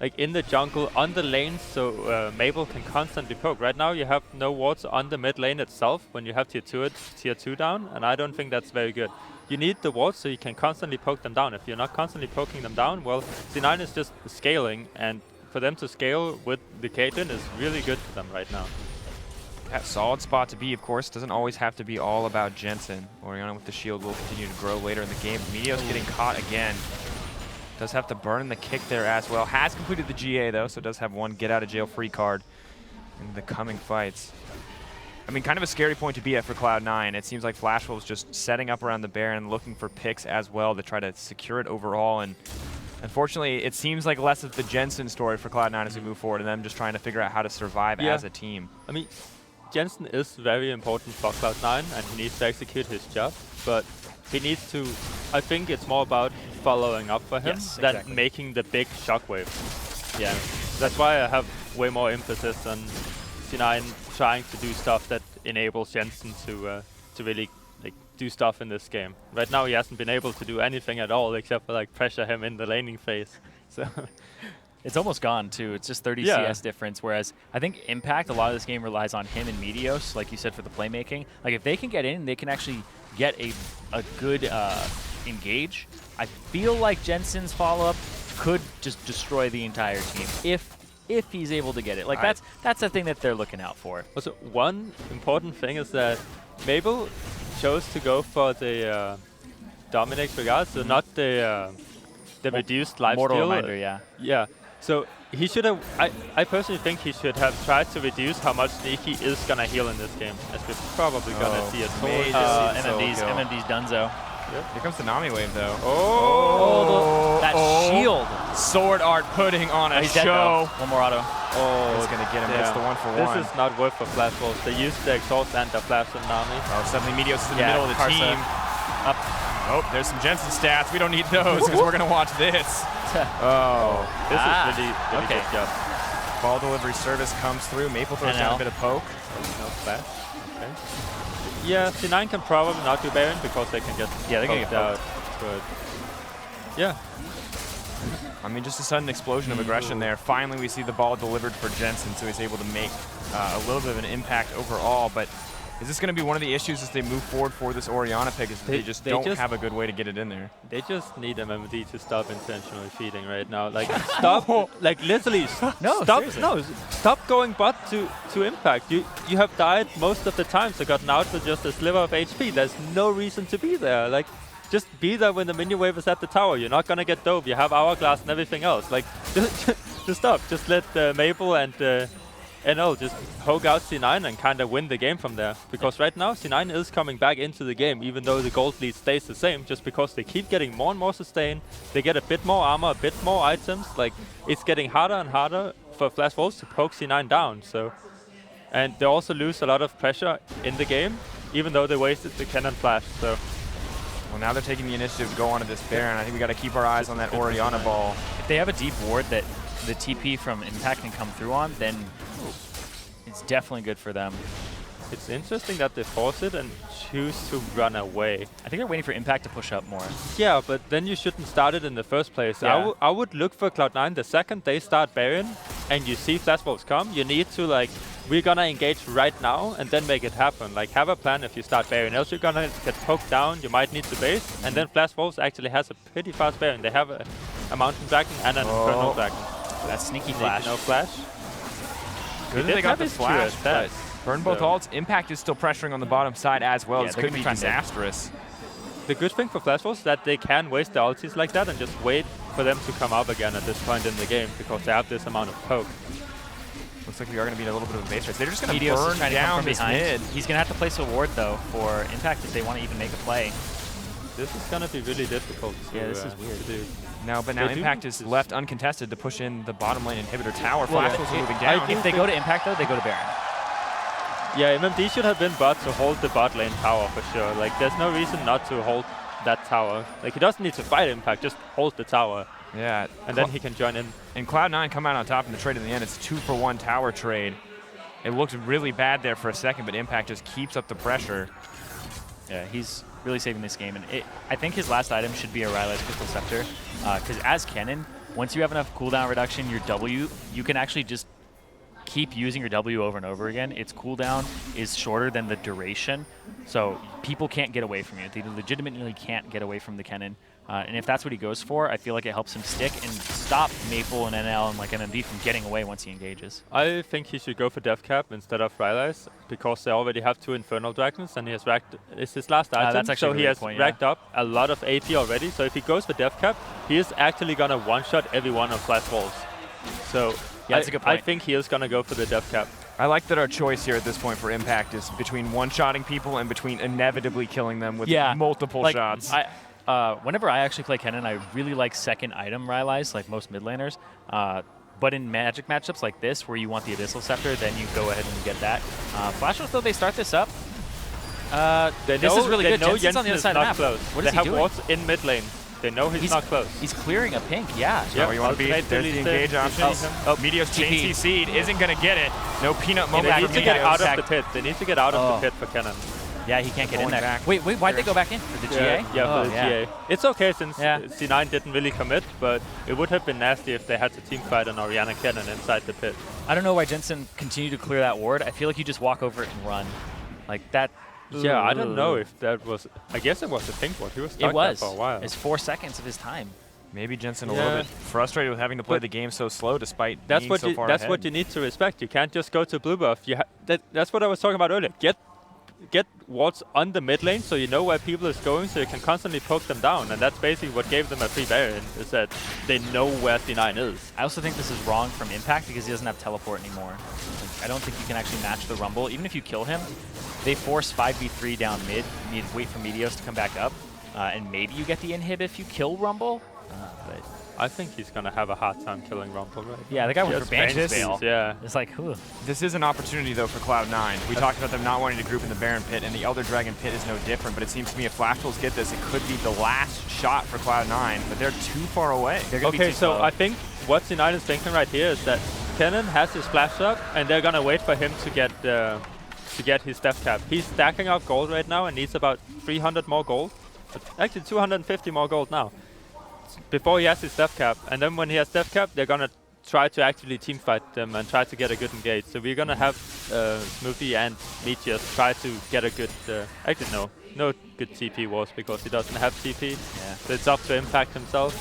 Like in the jungle, on the lanes, so Mabel can constantly poke. Right now you have no wards on the mid lane itself when you have tier 2 down, and I don't think that's very good. You need the wards so you can constantly poke them down. If you're not constantly poking them down, well, C9 is just scaling, and for them to scale with the Caitlyn is really good for them right now. That solid spot to be, of course, doesn't always have to be all about Jensen. Orianna with the shield will continue to grow later in the game. Meteos getting caught again. Does have to burn the kick there as well. Has completed the GA though, so does have one get out of jail free card in the coming fights. I mean, kind of a scary point to be at for Cloud9. It seems like Flash Wolves just setting up around the Baron, looking for picks as well to try to secure it overall. And unfortunately, it seems like less of the Jensen story for Cloud9 as we move forward, and them just trying to figure out how to survive as a team. I mean, Jensen is very important for Cloud9, and he needs to execute his job, but he needs to, I think it's more about following up for him than making the big shockwave. Yeah, that's why I have way more emphasis on C9 trying to do stuff that enables Jensen to really do stuff in this game. Right now he hasn't been able to do anything at all except for like pressure him in the laning phase. So it's almost gone too. It's just 30 CS difference, whereas I think Impact, a lot of this game relies on him and Meteos, like you said, for the playmaking. Like if they can get in, they can actually get a good engage. I feel like Jensen's follow-up could just destroy the entire team if he's able to get it. Like that's the thing that they're looking out for. Also, one important thing is that Mabel chose to go for the Dominic's regard, so not the reduced lifesteal. Mortal Reminder, yeah. Yeah. So he should have. I personally think he should have tried to reduce how much Sneaky is gonna heal in this game, as we're probably gonna see it. MMD's Dunzo. Yep. Here comes the Nami wave, though. That shield. SwordArt putting on a He's dead, show. one more auto. Oh, is going to get him. It's the 1-for-1. This is not worth for Flash Wolves. They used the exhaust and the flash on Nami. Oh, suddenly Meteos is in the middle of the Karsa team. Up. Oh, there's some Jensen stats. We don't need those because we're going to watch this. Oh. This is really okay. good job. Ball delivery service comes through. Maple throws down a bit of poke. No flash. Okay. Yeah, C9 can probably not do Baron because they can get poked out. But yeah. I mean, just a sudden explosion of aggression there. Finally, we see the ball delivered for Jensen, so he's able to make a little bit of an impact overall. But is this going to be one of the issues as they move forward for this Orianna pick? Is they just don't have a good way to get it in there? They just need MMD to stop intentionally feeding right now. Like, stop, like literally, stop going bot to impact. You have died most of the time, so gotten out with just a sliver of HP. There's no reason to be there. Like, just be there when the minion wave is at the tower. You're not gonna get dove. You have hourglass and everything else. Like, just stop. Just let Maple and NL just poke out C9 and kind of win the game from there. Because right now C9 is coming back into the game, even though the gold lead stays the same. Just because they keep getting more and more sustain. They get a bit more armor, a bit more items. Like, it's getting harder and harder for Flash Wolves to poke C9 down. So, and they also lose a lot of pressure in the game, even though they wasted the Kennen flash. So. Well, now they're taking the initiative to go onto this Baron. I think we got to keep our eyes on that Orianna ball. If they have a deep ward that the TP from Impact can come through on, then it's definitely good for them. It's interesting that they force it and choose to run away. I think they're waiting for Impact to push up more. Yeah, but then you shouldn't start it in the first place. Yeah. I would look for Cloud9 the second they start Baron and you see Flash Wolves come. You need to, like, we're gonna engage right now and then make it happen. Like, have a plan if you start Baron, else you're gonna get poked down, you might need to base, and then Flash Wolves actually has a pretty fast Baron. They have a Mountain Dragon and an Infernal Dragon. That's sneaky flash. No flash. Good that they got the flash, but burn both ults. Impact is still pressuring on the bottom side as well. This could be disastrous. The good thing for Flash Wolves is that they can waste their ultis like that and just wait for them to come up again at this point in the game because they have this amount of poke. Looks like we are going to be in a little bit of a base race. They're just going to burn trying down to this behind. mid. He's going to have to place a ward, though, for Impact if they want to even make a play. This is going to be really difficult to, this is weird. to do. Now Impact is left uncontested to push in the bottom lane inhibitor tower. Flash Wolves are moving down. If they go to Impact, though, they go to Baron. Yeah, MMD should have been bot to hold the bot lane tower for sure. Like, there's no reason not to hold that tower. Like, he doesn't need to fight Impact, just hold the tower. Yeah. And then he can join in. And Cloud9 come out on top in the trade in the end. It's a 2-for-1 tower trade. It looked really bad there for a second, but Impact just keeps up the pressure. Yeah, he's really saving this game. And I think his last item should be a Rylai's Crystal Scepter. Because as Kennen, once you have enough cooldown reduction, your W, you can actually just keep using your W over and over again. Its cooldown is shorter than the duration. So people can't get away from you. They legitimately can't get away from the Kennen. And if that's what he goes for, I feel like it helps him stick and stop Maple and NL and like MMD from getting away once he engages. I think he should go for Death Cap instead of Rylai's because they already have 2 Infernal Dragons and he has racked. It's his last item, that's actually so he has point, racked up a lot of AP already. So if he goes for Death Cap, he is actually gonna one-shot every one of Flash Wolves. So yeah, that's a good point. I think he is gonna go for the Death Cap. I like that our choice here at this point for Impact is between one-shotting people and between inevitably killing them with multiple shots. Whenever I actually play Kennen, I really like second item Rylai's, like most mid laners. But in Magic matchups like this, where you want the Abyssal Scepter, then you go ahead and get that. Flash Wolves, though, they start this up. This is really good. Jensen's on the other side of the map. Close. What is he doing? They have wards in mid lane. They know he's not close. He's clearing a pink, yeah. So you want to be, there's the engage option. Meteos chains seed isn't going to get it. No peanut moment. They need to get out of the pit. They need to get out of the pit for Kennen. Yeah, he can't get in there. Back. Wait, why'd they go back in? For the GA? Yeah, for the GA. It's okay since C9 didn't really commit, but it would have been nasty if they had to team fight an Orianna Kennen inside the pit. I don't know why Jensen continued to clear that ward. I feel like you just walk over it and run. Like that. Yeah, I don't know if that was... I guess it was a pink ward. He was stuck there for a while. It's 4 seconds of his time. Maybe Jensen a little bit frustrated with having to play the game so slow despite being so far That's ahead. what you need to respect. You can't just go to blue buff. That's what I was talking about earlier. Get wards on the mid lane so you know where people is going so you can constantly poke them down. And that's basically what gave them a free Baron, is that they know where C9 is. I also think this is wrong from Impact because he doesn't have teleport anymore. Like, I don't think you can actually match the Rumble. Even if you kill him, they force 5v3 down mid. You need to wait for Meteos to come back up. And maybe you get the inhib if you kill Rumble. But I think he's gonna have a hard time killing Rumble, right? Yeah, the guy went Just for Banshee's Banshees, Veil. yeah. It's like, whew. This is an opportunity, though, for Cloud9. We talked about them not wanting to group in the Baron pit, and the Elder Dragon pit is no different, but it seems to me if Flash Wolves get this, it could be the last shot for Cloud9, but they're too far away. They're gonna be Okay, too so slow. I think what United is thinking right here is that Kennen has his flash up, and they're gonna wait for him to get his death cap. He's stacking up gold right now and needs about 300 more gold. Actually, 250 more gold now before he has his death cap. And then when he has death cap, they're gonna try to actually team fight them and try to get a good engage. So we're gonna have Smoothie and Meteos try to get a good. Actually, no good TP wars because he doesn't have TP. Yeah. So it's up to Impact himself.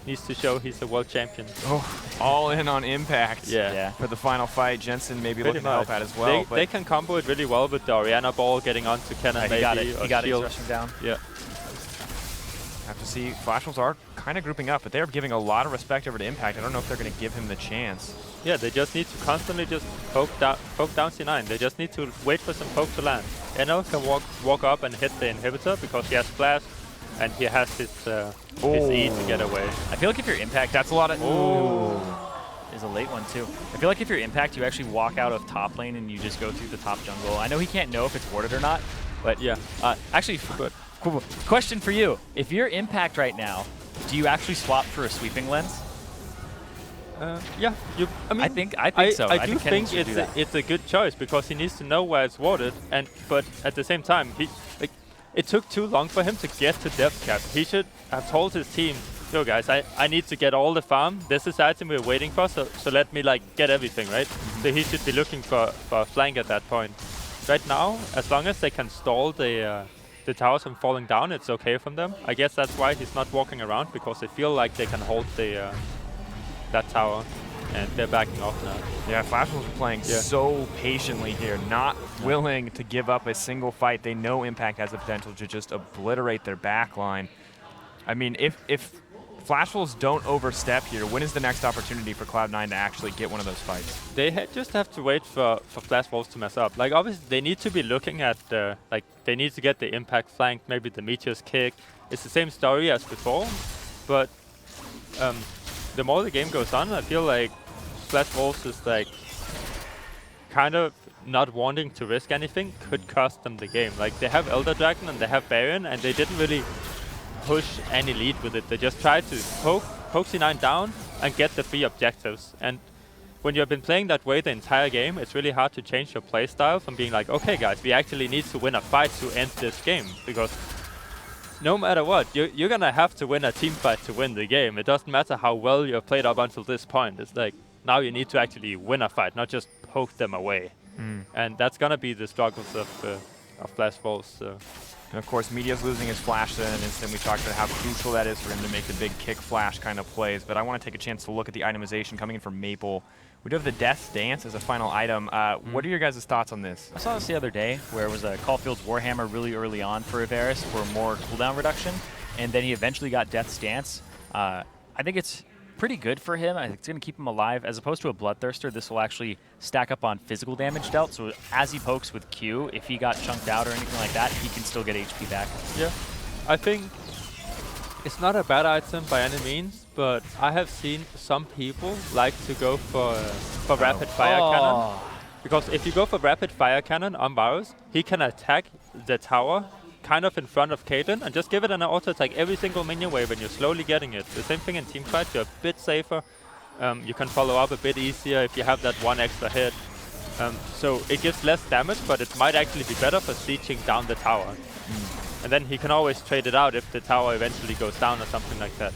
Needs to show he's a world champion. Oh, all in on Impact. Yeah. For the final fight, Jensen maybe Pretty looking to help much. out as well. They can combo it really well with the Orianna ball getting onto Kennen maybe. He got it. or He got it. He's shield. rushing down. Yeah. Have to see. Flash Wolves are kind of grouping up, but they're giving a lot of respect over to Impact. I don't know if they're going to give him the chance. Yeah, they just need to constantly just poke down C9. They just need to wait for some poke to land. Enno can walk up and hit the inhibitor because he has flash and he has his E to get away. I feel like if you're Impact, that's a lot of... Ooh. Is a late one, too. I feel like if you're Impact, you actually walk out of top lane and you just go through the top jungle. I know he can't know if it's warded or not, but Yeah. Actually, cool. Question for you. If you're Impact right now, do you actually swap for a sweeping lens? Yeah, I mean, I think so. I do Kennen think should do that. it's a good choice because he needs to know where it's warded, but at the same time, it took too long for him to get to death cap. He should have told his team, yo guys, I need to get all the farm. This is the item we're waiting for, so let me get everything, right? So he should be looking for a flank at that point. Right now, as long as they can stall the towers from falling down, it's okay from them. I guess that's why he's not walking around, because they feel like they can hold that tower, and they're backing off now. Yeah, Flash Wolves are playing so patiently here, not willing to give up a single fight. They know Impact has the potential to just obliterate their backline. I mean, if Flash Wolves don't overstep here, when is the next opportunity for Cloud9 to actually get one of those fights? They just have to wait for Flash Wolves to mess up. Like, obviously, they need to be looking at, they need to get the Impact flank, maybe the Meteos kick. It's the same story as before, but the more the game goes on, I feel like Flash Wolves is, kind of not wanting to risk anything could cost them the game. Like, they have Elder Dragon and they have Baron, and they didn't really push any lead with it. They just tried to poke C9 down and get the 3 objectives. And when you have been playing that way the entire game, it's really hard to change your playstyle from being like, okay guys, we actually need to win a fight to end this game, because no matter what, you're gonna have to win a team fight to win the game. It doesn't matter how well you've played up until this point. It's like, now you need to actually win a fight, not just poke them away. And that's gonna be the struggles of Flash Wolves. And of course, Meteos losing his flash in an instant. We talked about how crucial that is for him to make the big kick flash kind of plays. But I want to take a chance to look at the itemization coming in from Maple. We do have the Death Dance as a final item. What are your guys' thoughts on this? I saw this the other day where it was a Caulfield's Warhammer really early on for Varus for more cooldown reduction, and then he eventually got Death's Dance. I think it's pretty good for him. I think it's going to keep him alive. As opposed to a Bloodthirster, this will actually stack up on physical damage dealt. So as he pokes with Q, if he got chunked out or anything like that, he can still get HP back. Yeah, I think it's not a bad item by any means, but I have seen some people like to go for rapid fire cannon. Because if you go for rapid fire cannon on Varus, he can attack the tower kind of in front of Caitlyn and just give it an auto attack every single minion wave when you're slowly getting it. The same thing in teamfight, you're a bit safer. You can follow up a bit easier if you have that one extra hit. So it gives less damage, but it might actually be better for sieging down the tower. And then he can always trade it out if the tower eventually goes down or something like that.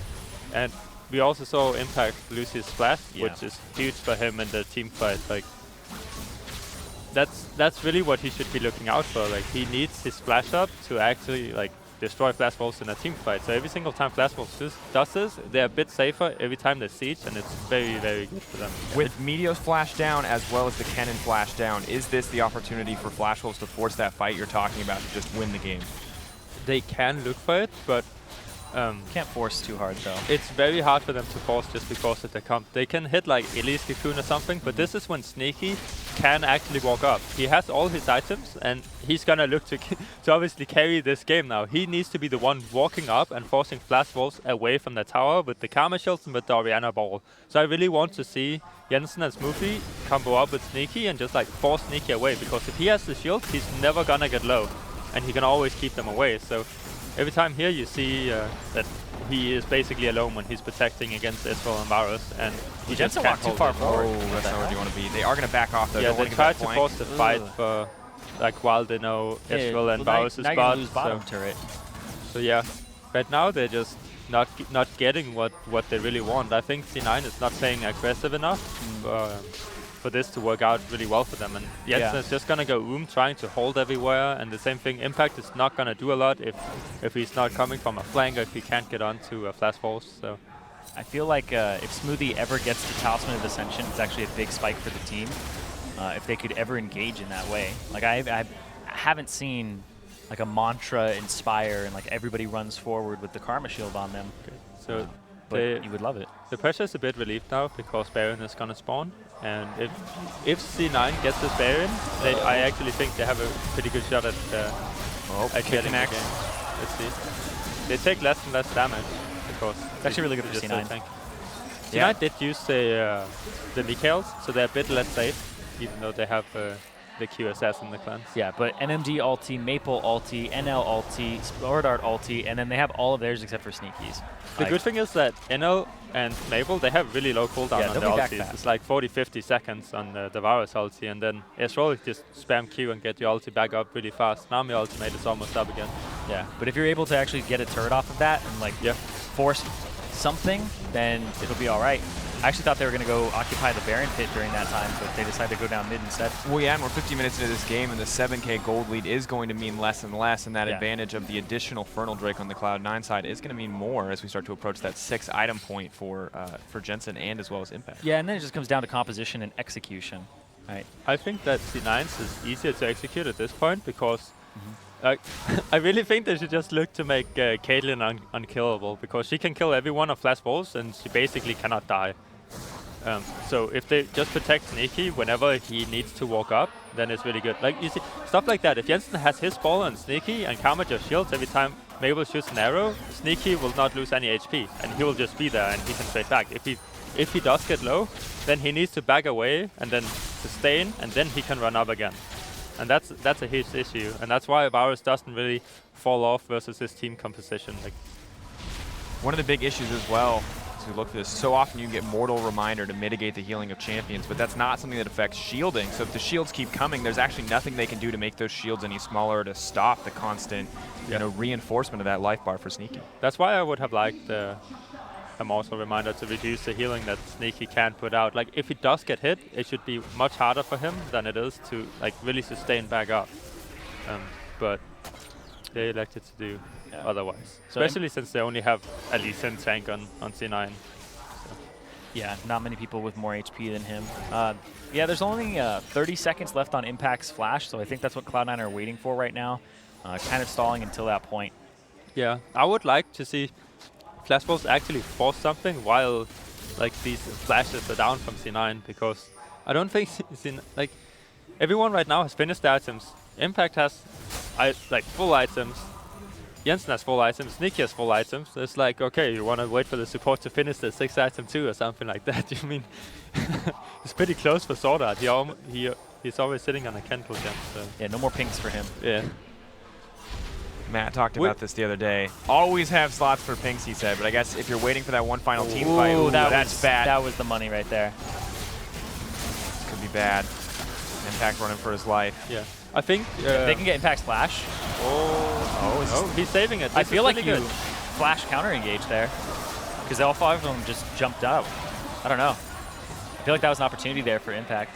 And we also saw Impact lose his flash, which is huge for him in the teamfight. Like, that's really what he should be looking out for. Like, he needs his flash up to actually destroy Flash Wolves in a team fight. So every single time Flash Wolves does this, they're a bit safer every time they siege, and it's very, very good for them. With Meteos flash down as well as the Kennen flash down, is this the opportunity for Flash Wolves to force that fight you're talking about to just win the game? They can look for it, but Can't force too hard though. it's very hard for them to force just because of the comp. They can hit Elise Cocoon or something, but this is when Sneaky can actually walk up. He has all his items, and he's gonna look to obviously carry this game now. He needs to be the one walking up and forcing flash walls away from the tower with the Karma shields and with the Orianna ball. So I really want to see Jensen and Smoothie combo up with Sneaky and just like force Sneaky away, because if he has the shield, he's never gonna get low, and he can always keep them away. So every time here you see that he is basically alone when he's protecting against Ezreal and Varus, and he just can't walked too far hold it. forward. Oh, that's not where you want to be. They are going to back off though. Yeah, Don't they wanna give try that to flank. force the fight for, like, while they know Ezreal and Varus is now bot. lose bottom turret. So yeah, right now they're just not getting what they really want. I think C9 is not playing aggressive enough for this to work out really well for them. And Jensen is just gonna go trying to hold everywhere, and the same thing, Impact is not gonna do a lot if he's not coming from a flank, or if he can't get onto a flash force. So I feel like if Smoothie ever gets to Talisman of Ascension, it's actually a big spike for the team. If they could ever engage in that way. Like I haven't seen like a mantra inspire and like everybody runs forward with the Karma shield on them. okay. So But you would love it. the pressure is a bit relieved now because Baron is gonna spawn, and if C9 gets this Baron, I actually think they have a pretty good shot at getting the game. Let's see. They take less and less damage because It's actually really good for C9. C9 did use the Meteos, so they're a bit less safe, even though they have the QSS in the clans. Yeah, but NMD ulti, Maple ulti, NL ulti, SwordArt ulti, and then they have all of theirs except for Sneakies. The good thing is that NL and Maple, they have really low cooldown on the they'll be back ultis. fast. It's like 40-50 seconds on the Varus ulti, and then Ezreal just spam Q and get your ulti back up really fast. Nami ultimate is almost up again. Yeah, but if you're able to actually get a turret off of that and like force something, then it'll be all right. I actually thought they were going to go occupy the Baron pit during that time, but they decided to go down mid instead. Well, yeah, and we're 50 minutes into this game, and the 7K gold lead is going to mean less and less, and that advantage of the additional Fernal Drake on the Cloud9 side is going to mean more as we start to approach that 6 item point for Jensen and as well as Impact. Yeah, and then it just comes down to composition and execution. Right. I think that C9's is easier to execute at this point because I really think they should just look to make Caitlyn unkillable, because she can kill everyone on flash walls and she basically cannot die. So if they just protect Sneaky whenever he needs to walk up, then it's really good. Like, you see, stuff like that. If Jensen has his ball on Sneaky and Karma just shields every time Mabel shoots an arrow, Sneaky will not lose any HP, and he will just be there and he can trade back. If he does get low, then he needs to back away and then sustain, and then he can run up again. And that's a huge issue, and that's why Varus doesn't really fall off versus his team composition. Like, one of the big issues as well, as we look at this, so often you get Mortal Reminder to mitigate the healing of champions, but that's not something that affects shielding. So if the shields keep coming, there's actually nothing they can do to make those shields any smaller to stop the constant reinforcement of that life bar for Sneaky. that's why I would have liked a Mortal Reminder to reduce the healing that Sneaky can put out. Like, if he does get hit, it should be much harder for him than it is to like really sustain back up. But they elected to do otherwise. So especially since they only have Elise and tank on C9. So. Yeah, not many people with more HP than him. Yeah, there's only 30 seconds left on Impact's flash, so I think that's what Cloud9 are waiting for right now. Kind of stalling until that point. Yeah, I would like to see Flashballs actually force something while like these flashes are down from C9, because I don't think like everyone right now has finished their items. Impact has like full items. Jensen has full items. Sneaky has full items. It's like, okay, you want to wait for the support to finish the 6th item too, or something like that. You mean it's pretty close for SwordArt. He's always sitting on a Kendall gem. So. Yeah, no more pinks for him. Yeah. Matt talked about this the other day. Always have slots for pinks, he said, but I guess if you're waiting for that one final team fight, that's bad. That was the money right there. This could be bad. Impact running for his life. Yeah. I think they can get Impact's flash. He's saving it. I feel like you flash counter engage there, because all 5 of them just jumped out. I don't know. I feel like that was an opportunity there for Impact.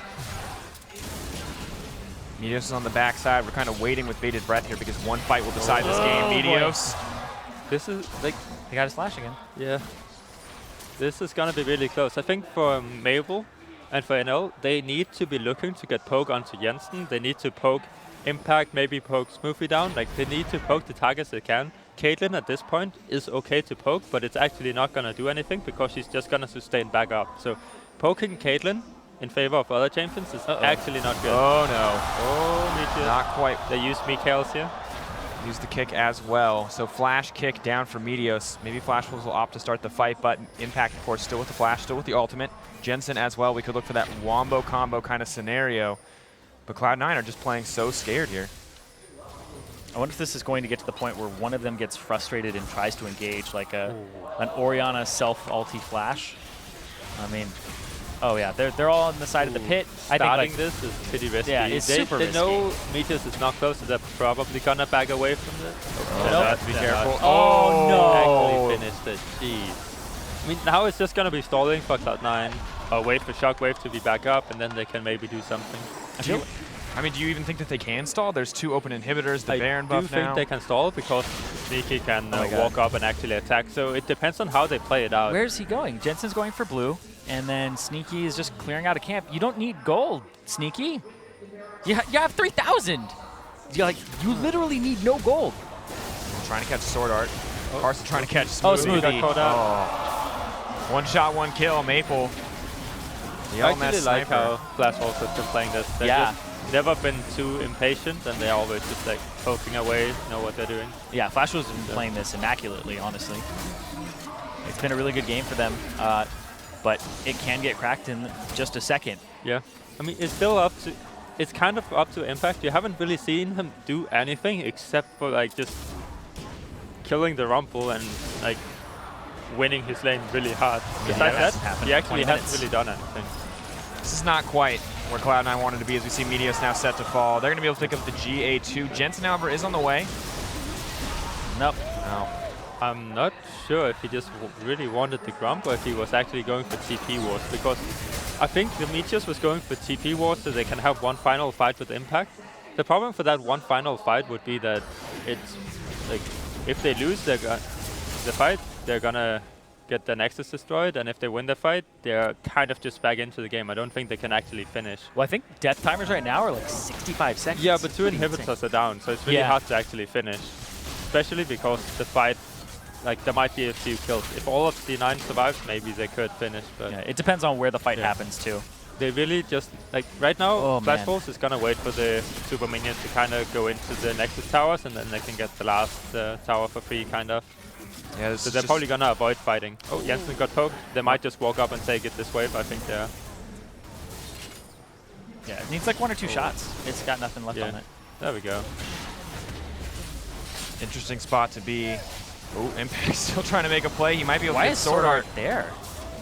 Meteos is on the backside. We're kind of waiting with bated breath here because one fight will decide this game. Meteos. This is like, he got his flash again. Yeah. This is gonna be really close. I think for Mabel and for NL, they need to be looking to get poke onto Jensen. They need to poke Impact, maybe poke Smoothie down. Like, they need to poke the targets they can. Caitlyn at this point is okay to poke, but it's actually not gonna do anything because she's just gonna sustain back up. So poking Caitlyn in favor of other champions is actually not good. Oh no. Oh, Meteos. Not quite. They use Meteos here. Use the kick as well. So flash kick down for Meteos. Maybe Flash Wolves will opt to start the fight, but Impact, of course, still with the flash, still with the ultimate. Jensen as well. We could look for that wombo combo kind of scenario. But Cloud9 are just playing so scared here. I wonder if this is going to get to the point where one of them gets frustrated and tries to engage, like an Orianna self-ulti flash. I mean, oh yeah, they're all on the side of the pit. I think like, this is pretty risky. Yeah, it's super risky. They know Meteos is not close, so they're probably gonna back away from this. Be careful. Oh no! Actually finished it. Jeez. I mean, now it's just gonna be stalling for Cloud9. Wait for Shockwave to be back up, and then they can maybe do something. I mean, do you even think that they can stall? There's 2 open inhibitors, the Baron buff now. I do think they can stall because Sneaky can walk up and actually attack. So it depends on how they play it out. Where's he going? Jensen's going for blue, and then Sneaky is just clearing out a camp. You don't need gold, Sneaky. You have 3,000. You literally need no gold. Trying to catch SwordArt. Karsa trying to catch Smoothie. Oh, Smoothie. Got caught out. Oh. 1 shot, 1 kill, Maple. I actually like how Flash Wolves have been playing this. They've just never been too impatient, and they're always just like poking away, know what they're doing. Yeah, Flash Wolves have been playing this immaculately, honestly. It's been a really good game for them, but it can get cracked in just a second. Yeah, I mean, it's still up to, it's kind of up to Impact. You haven't really seen him do anything except for like just killing the Rumble and like winning his lane really hard. Besides that, he actually hasn't really done anything. This is not quite where Cloud9 wanted to be as we see Meteos now set to fall. They're going to be able to pick up the GA2. Jensen, however, is on the way. Nope. No. I'm not sure if he just really wanted the Grump or if he was actually going for TP Wars, because I think the Meteos was going for TP Wars so they can have one final fight with Impact. The problem for that one final fight would be that it's like if they lose the fight, they're gonna get the Nexus destroyed, and if they win the fight, they're kind of just back into the game. I don't think they can actually finish. Well, I think death timers right now are like 65 seconds. Yeah, but 2 inhibitors are down, so it's really hard to actually finish. Especially because the fight, like there might be a few kills. If all of C9 survives, maybe they could finish. But yeah, it depends on where the fight happens too. They really just, like right now, Flash Wolves is gonna wait for the super minions to kind of go into the Nexus towers, and then they can get the last tower for free, kind of. Yeah, so they're probably gonna avoid fighting. Oh, Jensen got poked. They might just walk up and take it this wave. I think they're. Yeah, it needs like 1 or 2 shots. It's got nothing left on it. There we go. Interesting spot to be. Oh, Impact still trying to make a play. He might be able to get SwordArt there.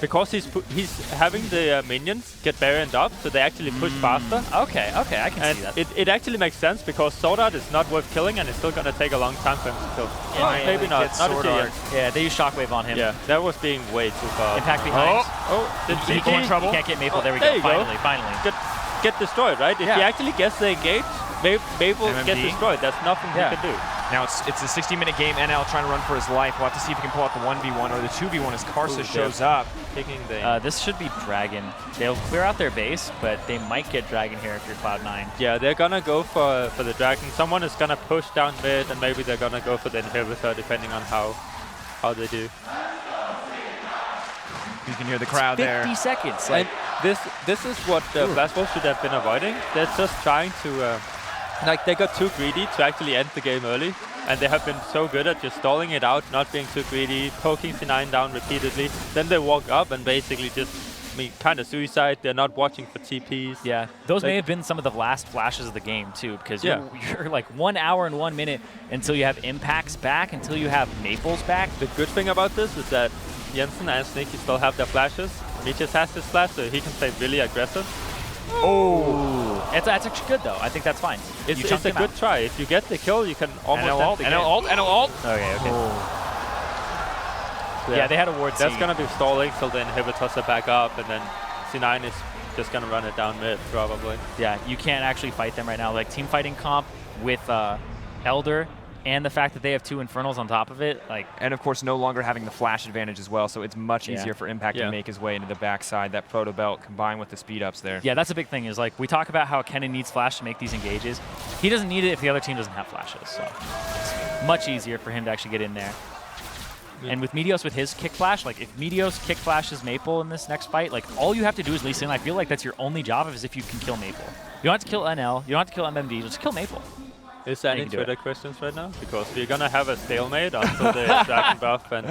Because he's having the minions get barrioned up, so they actually push faster. Okay, I can see that. It actually makes sense because SwordArt is not worth killing, and it's still gonna take a long time for him to kill. Yeah, maybe not. Not SwordArt. Yeah, they use Shockwave on him. Yeah, that was being way too far. Impact behind. Did he in trouble? He can't get Maple. There we go. Finally. Get destroyed, right? If he actually gets the engage, Maple gets destroyed. There's nothing he can do. Now it's a 60-minute game. NL trying to run for his life. We'll have to see if he can pull out the 1v1 or the 2v1 as Karsa shows up. This should be Dragon. They'll clear out their base, but they might get Dragon here if you're Cloud9. Yeah, they're gonna go for the Dragon. Someone is gonna push down mid, and maybe they're gonna go for the inhibitor, depending on how they do. You can hear the crowd 50 seconds. Like this is what the Flash Wolves should have been avoiding. They're just trying to. Like, they got too greedy to actually end the game early, and they have been so good at just stalling it out, not being too greedy, poking C9 down repeatedly. Then they walk up and basically just, kind of suicide. They're not watching for TPs. Yeah, those may have been some of the last flashes of the game, too, because you're like 1 hour and 1 minute until you have Impacts back, until you have Maples back. The good thing about this is that Jensen and Sneaky still have their flashes. Meteos has his flash, so he can play really aggressive. Oh, that's actually good though. I think that's fine. It's a good try. If you get the kill, you can almost end the game. NL ult. Okay. Yeah, they had a ward. That's gonna be stalling till the inhibitors are back up, and then C9 is just gonna run it down mid probably. Yeah, you can't actually fight them right now. Like team fighting comp with Elder. And the fact that they have 2 Infernals on top of it, like, and of course no longer having the flash advantage as well, so it's much easier for Impact to make his way into the backside. That proto belt combined with the speed ups there. Yeah, that's a big thing. Is like we talk about how Kennen needs flash to make these engages. He doesn't need it if the other team doesn't have flashes. So it's much easier for him to actually get in there. And with Meteos with his kick flash, like if Meteos kick flashes Maple in this next fight, like all you have to do is Lee Sin. I feel like that's your only job is if you can kill Maple. You don't have to kill NL, you don't have to kill MMD, just kill Maple. Is there any Twitter questions right now? Because we're gonna have a stalemate until the dragon buff, and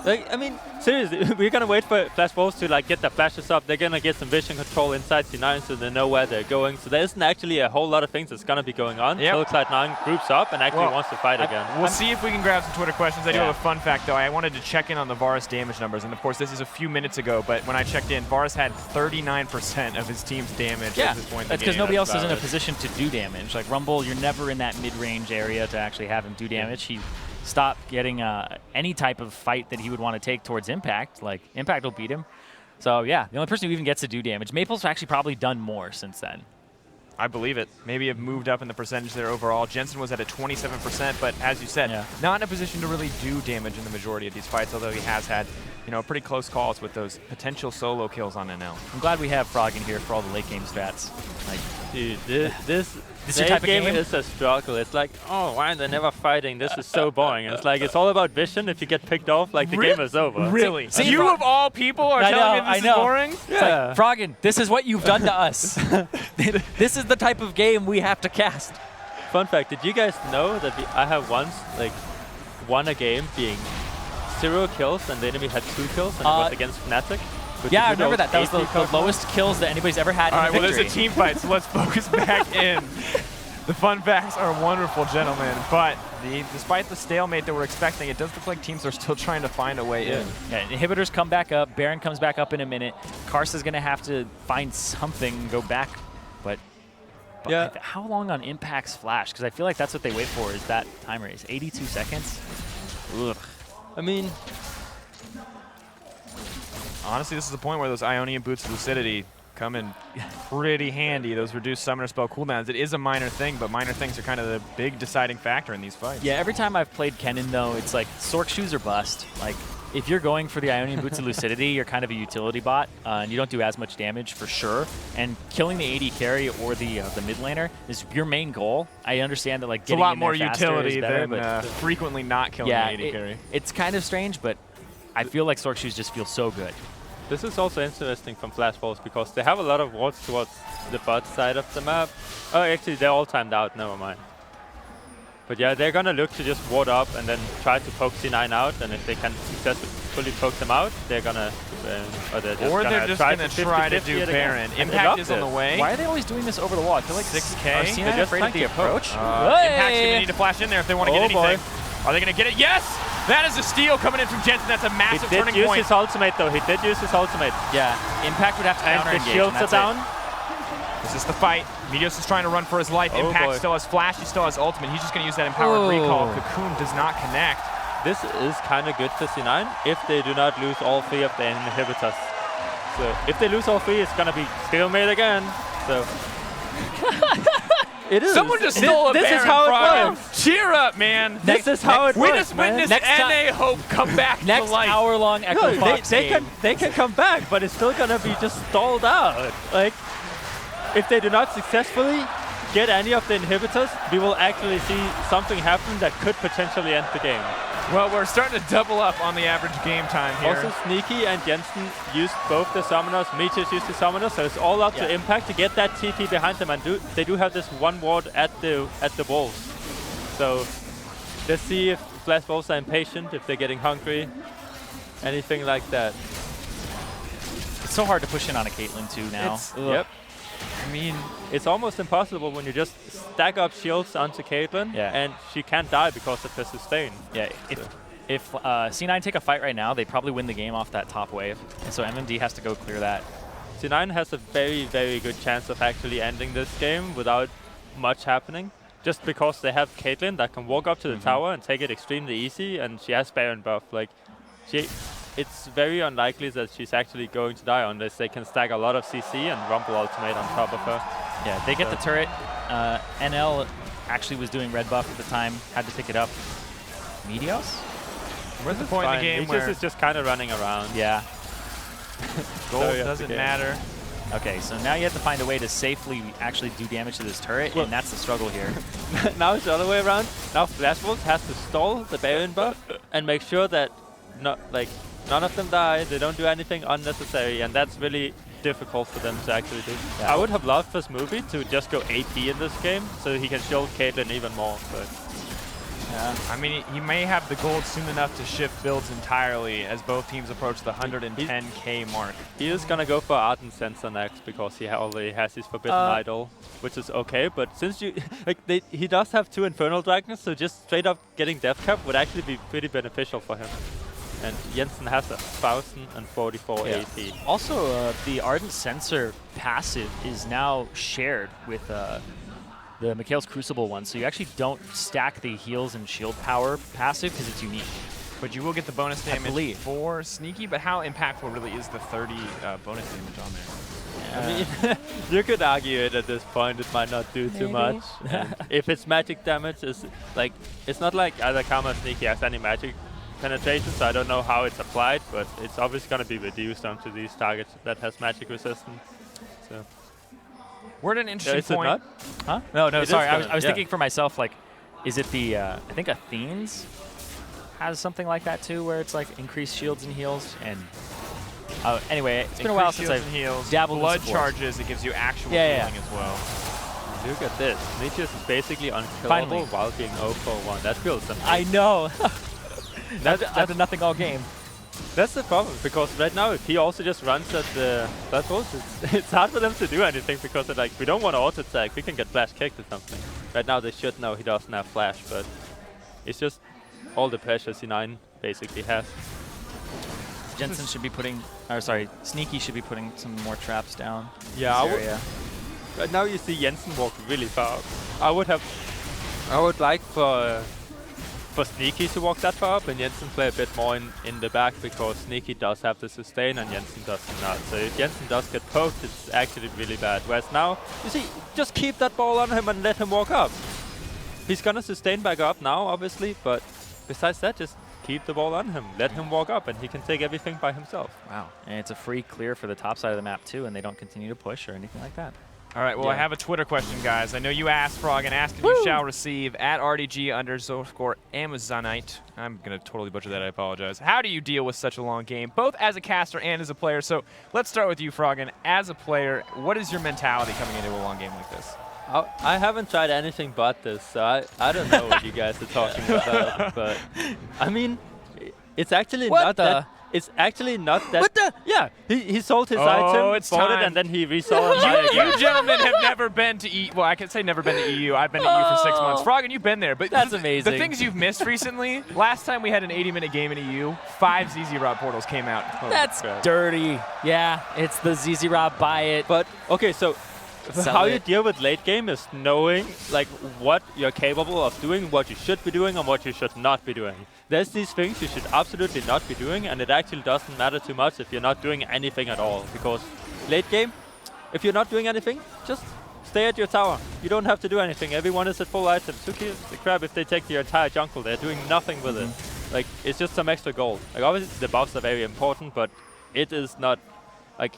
like, I mean, seriously, we're gonna wait for Flash Wolves to like get the flashes up. They're gonna get some vision control inside C9, so they know where they're going. So there isn't actually a whole lot of things that's gonna be going on. Till Cloud9 groups up and actually wants to fight again. We'll see if we can grab some Twitter questions. I do have a fun fact though. I wanted to check in on the Varus damage numbers, and of course this is a few minutes ago. But when I checked in, Varus had 39% of his team's damage at this point. That's because nobody else is in a position to do damage. Like Rumble, you're never in that mid-range area to actually have him do damage. He stopped getting any type of fight that he would want to take towards Impact. Like, Impact will beat him. So, yeah, the only person who even gets to do damage. Maple's actually probably done more since then. I believe it. Maybe have moved up in the percentage there overall. Jensen was at a 27%, but as you said, not in a position to really do damage in the majority of these fights, although he has had, you know, pretty close calls with those potential solo kills on NL. I'm glad we have Froggen here for all the late game strats. Like, dude, this type of game is a struggle. It's like, oh, why are they never fighting? This is so boring. And it's like, it's all about vision. If you get picked off, like, the game is over. Really? So you of all people are telling me this is boring? Yeah. Like, Froggen, this is what you've done to us. This is the type of game we have to cast. Fun fact, did you guys know that I have once, like, won a game being 0 kills and the enemy had 2 kills and it was against Fnatic? Yeah, I remember that. That was the lowest kills that anybody's ever had in a victory. Well, there's a team fight, so let's focus back in. The fun facts are wonderful, gentlemen, but despite the stalemate that we're expecting, it does look like teams are still trying to find a way in. Yeah, inhibitors come back up. Baron comes back up in a minute. Karsa's going to have to find something, go back, but how long on Impact's flash? Because I feel like that's what they wait for is that time race. 82 seconds? Ugh. I mean, honestly, this is the point where those Ionian Boots of Lucidity come in pretty handy, those reduced summoner spell cooldowns. It is a minor thing, but minor things are kind of the big deciding factor in these fights. Yeah, every time I've played Kennen, though, it's like Sork shoes or bust. Like, if you're going for the Ionian Boots of Lucidity, you're kind of a utility bot, and you don't do as much damage for sure. And killing the AD carry or the mid laner is your main goal. I understand that like getting a lot in more there utility better, than but frequently not killing the AD carry. It's kind of strange, but I feel like Sork shoes just feel so good. This is also interesting from Flash Wolves because they have a lot of wards towards the bot side of the map. Oh, actually, they're all timed out. Never mind. But yeah, they're gonna look to just ward up and then try to poke C9 out. And if they can successfully poke them out, they're gonna, they're just try to do Baron. Impact is on the way. Why are they always doing this over the wall? I feel like 6K. Are C9 afraid of the approach? Impact's gonna need to flash in there if they want to get anything. Are they gonna get it? Yes! That is a steal coming in from Jensen. That's a massive turning point. He did use his ultimate, though. He did use his ultimate. Yeah, Impact would have to counter-engage. And the shields are down. This is the fight. Meteos is trying to run for his life. Impact still has flash. He still has ultimate. He's just going to use that empowered recall. Cocoon does not connect. This is kind of good for C9 if they do not lose all 3 of their inhibitors. So if they lose all 3, it's going to be stalemate again. So. It is. Someone just stole a Baron. This is how it works. Cheer up, man. This is how it works. We just witnessed NA Hope come back to life. Next hour-long Echo Fox game. They can come back, but it's still gonna be just stalled out. Like, if they do not successfully get any of the inhibitors, we will actually see something happen that could potentially end the game. Well, we're starting to double up on the average game time here. Also, Sneaky and Jensen used both the summoners. Meteos used the summoners, so it's all up to Impact to get that TP behind them. And they do have this one ward at the wolves. So let's see if Flash Wolves are impatient, if they're getting hungry, anything like that. It's so hard to push in on a Caitlyn too now. Yep. I mean, it's almost impossible when you just stack up shields onto Caitlyn, and she can't die because of her sustain. Yeah, if C9 take a fight right now, they probably win the game off that top wave, and so MMD has to go clear that. C9 has a very, very good chance of actually ending this game without much happening, just because they have Caitlyn that can walk up to the tower and take it extremely easy, and she has Baron buff. Like, it's very unlikely that she's actually going to die unless they can stack a lot of CC and Rumble ultimate on top of her. Yeah, they get the turret. NL actually was doing red buff at the time, had to pick it up. Meteos? Where's the point in the game where... Meteos is just kind of running around. Yeah. Gold doesn't matter. Okay, so now you have to find a way to safely actually do damage to this turret, and that's the struggle here. Now it's the other way around. Now Flash Wolves has to stall the Baron buff and make sure that none of them die. They don't do anything unnecessary, and that's really difficult for them to actually do. Yeah. I would have loved for Smoothie to just go AP in this game, so he can shield Caitlyn even more. But yeah, I mean, he may have the gold soon enough to shift builds entirely as both teams approach the 110k mark. He is gonna go for Ardent Sensor next because he already has his Forbidden Idol, which is okay. But since you he does have 2 Infernal Dragons, so just straight up getting Death Cap would actually be pretty beneficial for him. And Jensen has 1,044 AP. Also, the Ardent Sensor passive is now shared with the Meteos Crucible one, so you actually don't stack the heals and shield power passive because it's unique. But you will get the bonus damage for Sneaky, but how impactful really is the 30 bonus damage on there? I mean, you could argue it at this point, it might not do too much. If it's magic damage, it's not like either Karma or Sneaky has any magic penetration, so I don't know how it's applied, but it's obviously going to be reduced onto these targets that has magic resistance. So we're at an interesting point. Not? Huh? No, sorry. I was yeah. thinking for myself, like, is it the, I think Athene's has something like that too, where it's like increased shields and heals, and anyway, it's been a while since I've dabbled blood in support. charges, it gives you actual healing as well. Look at this. Meteos is basically unkillable while being 0-4-1. That feels amazing. I know. That's nothing all game. That's the problem, because right now if he also just runs at the Blood Bolt, it's hard for them to do anything because they're like, we don't want to auto attack, we can get flash kicked or something. Right now they should know he doesn't have flash, but it's just all the pressure C9 basically has. Jensen should be putting, or sorry, Sneaky should be putting some more traps down. Yeah, right now you see Jensen walk really far up. I would like for Sneaky to walk that far up and Jensen play a bit more in the back, because Sneaky does have the sustain and Jensen does not. So if Jensen does get poked, it's actually really bad. Whereas now, you see, just keep that ball on him and let him walk up. He's gonna sustain back up now, obviously, but besides that, just keep the ball on him. Let him walk up and he can take everything by himself. Wow. And it's a free clear for the top side of the map too, and they don't continue to push or anything like that. All right, well, I have a Twitter question, guys. I know you asked, Froggen, asked and you shall receive, at RDG_Amazonite. I'm going to totally butcher that, I apologize. How do you deal with such a long game, both as a caster and as a player? So let's start with you, Froggen. As a player, what is your mentality coming into a long game like this? I haven't tried anything but this, so I don't know what you guys are talking about. But, I mean, it's actually not that... It's actually not that... What the? Yeah, he sold his item, bought it, and then he resold it. You gentlemen have never been to EU. Well, I can say never been to EU. I've been to EU for 6 months. Froggen, you've been there. But that's amazing. The things you've missed recently, last time we had an 80-minute game in EU, 5 ZZ Rob portals came out. That's dirty. Yeah, it's the ZZ Rob buy it. But, okay, so... How you deal with late game is knowing like what you're capable of doing, what you should be doing, and what you should not be doing. There's these things you should absolutely not be doing, and it actually doesn't matter too much if you're not doing anything at all. Because late game, if you're not doing anything, just stay at your tower. You don't have to do anything. Everyone is at full items. Who gives the crap if they take the entire jungle? They're doing nothing with it. Like, it's just some extra gold. Like, obviously the buffs are very important, but it is not like...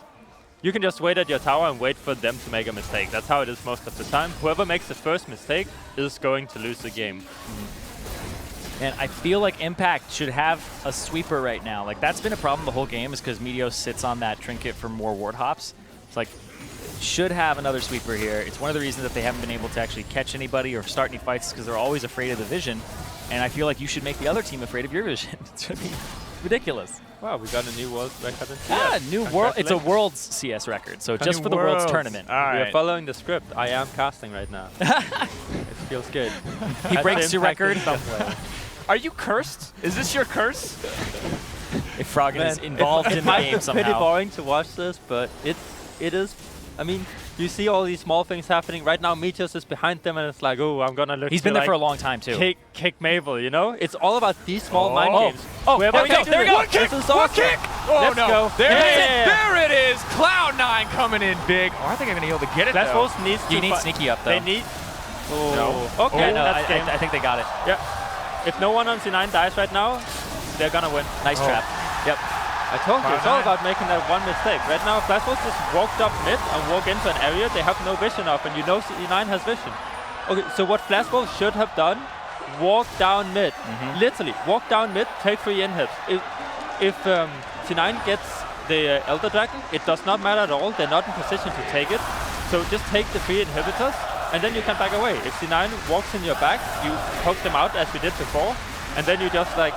You can just wait at your tower and wait for them to make a mistake. That's how it is most of the time. Whoever makes the first mistake is going to lose the game. And I feel like Impact should have a sweeper right now. Like, that's been a problem the whole game, is because Meteos sits on that trinket for more ward hops. It's like, should have another sweeper here. It's one of the reasons that they haven't been able to actually catch anybody or start any fights, because they're always afraid of the vision. And I feel like you should make the other team afraid of your vision. It's ridiculous. Wow, we got a new world record. New world. It's a world's CS record, so just for the world's tournament. All right. We are following the script. I am casting right now. It feels good. He breaks your record. Are you cursed? Is this your curse? If Froggen is involved in the game somehow. It's pretty boring to watch this, but it is. I mean, you see all these small things happening. Right now, Meteos is behind them, and it's like, oh, I'm gonna look. He's been there for a long time too. Kick Mabel, you know? It's all about these small mind games. Oh, there we go. There we go. One kick. Oh, Let's go. There it is. Cloud9 coming in big. Oh, I think I'm gonna be able to get it. Flash needs to. You need Sneaky up though. They need. Oh. No. Okay. No, I think they got it. Yeah. If no one on C9 dies right now, they're gonna win. Nice trap. Yep. I told you, it's all about making that one mistake. Right now, Flashballs just walked up mid and walk into an area they have no vision of, and you know C9 has vision. Okay, so what Flashballs should have done, walk down mid. Literally, walk down mid, take 3 inhibs. if C9 gets the Elder Dragon, it does not matter at all. They're not in position to take it. So just take the 3 inhibitors, and then you can back away. If C9 walks in your back, you poke them out as we did before, and then you just like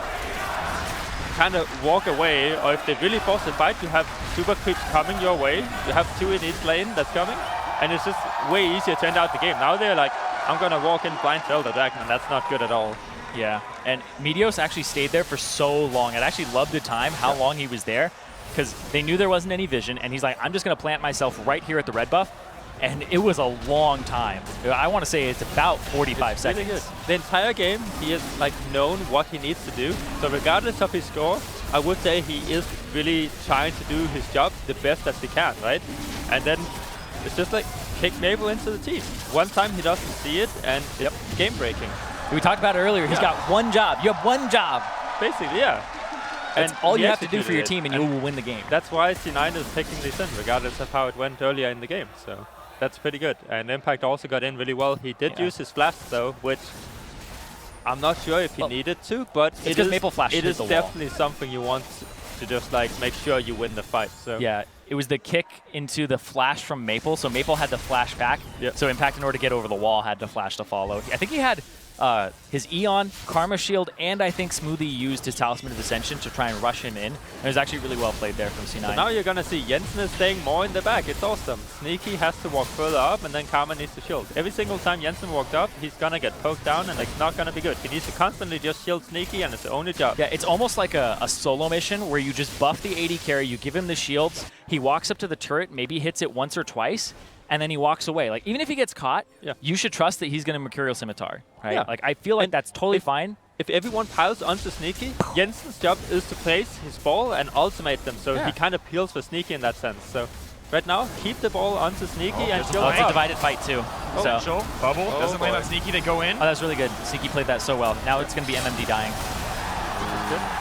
kind of walk away. Or if they really force the fight, you have super creeps coming your way. You have 2 in each lane that's coming, and it's just way easier to end out the game. Now they're like, I'm gonna walk in blind to Elder Dragon, and that's not good at all. Yeah, and Meteos actually stayed there for so long. I'd actually love the time, how long he was there, because they knew there wasn't any vision, and he's like, I'm just going to plant myself right here at the red buff, and it was a long time. I want to say it's about 45 seconds. Really good. The entire game, he has like known what he needs to do, so regardless of his score, I would say he is really trying to do his job the best as he can, right? And then it's just like, kick Mabel into the team. One time he doesn't see it, and it's game breaking. We talked about it earlier. He's got one job. You have one job. Basically, yeah. That's and all you have to do for your team, and you will win the game. That's why C9 is picking this in, regardless of how it went earlier in the game. So that's pretty good. And Impact also got in really well. He did use his flash, though, which I'm not sure if he needed to, but it is, Maple Flash it is the definitely something you want to just like make sure you win the fight. So yeah, it was the kick into the flash from Maple, so Maple had to flash back. So Impact, in order to get over the wall, had to flash to follow. I think he had his Eon, Karma Shield, and I think Smoothie used his Talisman of Ascension to try and rush him in. It was actually really well played there from C9. So now you're going to see Jensen is staying more in the back. It's awesome. Sneaky has to walk further up, and then Karma needs to shield. Every single time Jensen walked up, he's going to get poked down, and it's not going to be good. He needs to constantly just shield Sneaky, and it's the only job. Yeah, it's almost like a solo mission where you just buff the AD carry, you give him the shields, he walks up to the turret, maybe hits it once or twice, and then he walks away. Like, even if he gets caught, you should trust that he's going to Mercurial Scimitar, right? Yeah. Like, I feel like that's totally fine. If everyone piles onto Sneaky, Jensen's job is to place his ball and ultimate them, so he kind of peels for Sneaky in that sense. So right now, keep the ball onto Sneaky and shield it's a divided fight, too. So Bubble doesn't land on Sneaky, they go in. Oh, that's really good. Sneaky played that so well. Now it's going to be MMD dying.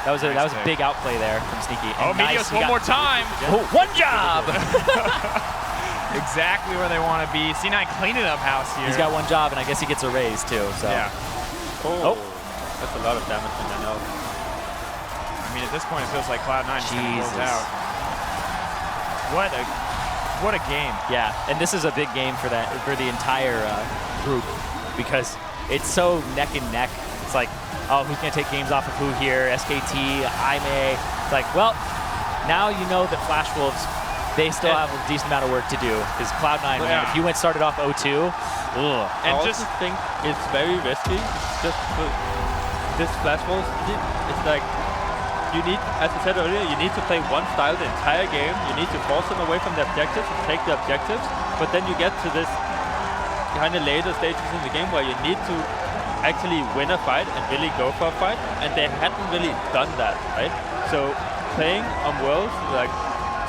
That was a big outplay there from Sneaky. And Meteos one more time. Oh, one job! Exactly where they want to be. C9 cleaning up house here. He's got one job, and I guess he gets a raise, too. So. Yeah. Oh. That's a lot of damage in the health. I mean, at this point, it feels like Cloud9 just goes out. What a game. Yeah, and this is a big game for the entire group, because it's so neck and neck. It's like, oh, who's going to take games off of who here? SKT, IMA. It's like, well, now you know that Flash Wolves, they still have a decent amount of work to do, because Cloud9, man, if you started off 0-2, and I just think it's very risky. Just for this Flash Wolves, it's like, you need, as I said earlier, you need to play one style the entire game. You need to force them away from the objectives and take the objectives. But then you get to this kind of later stages in the game where you need to actually win a fight and really go for a fight. And they hadn't really done that, right? So playing on Worlds, like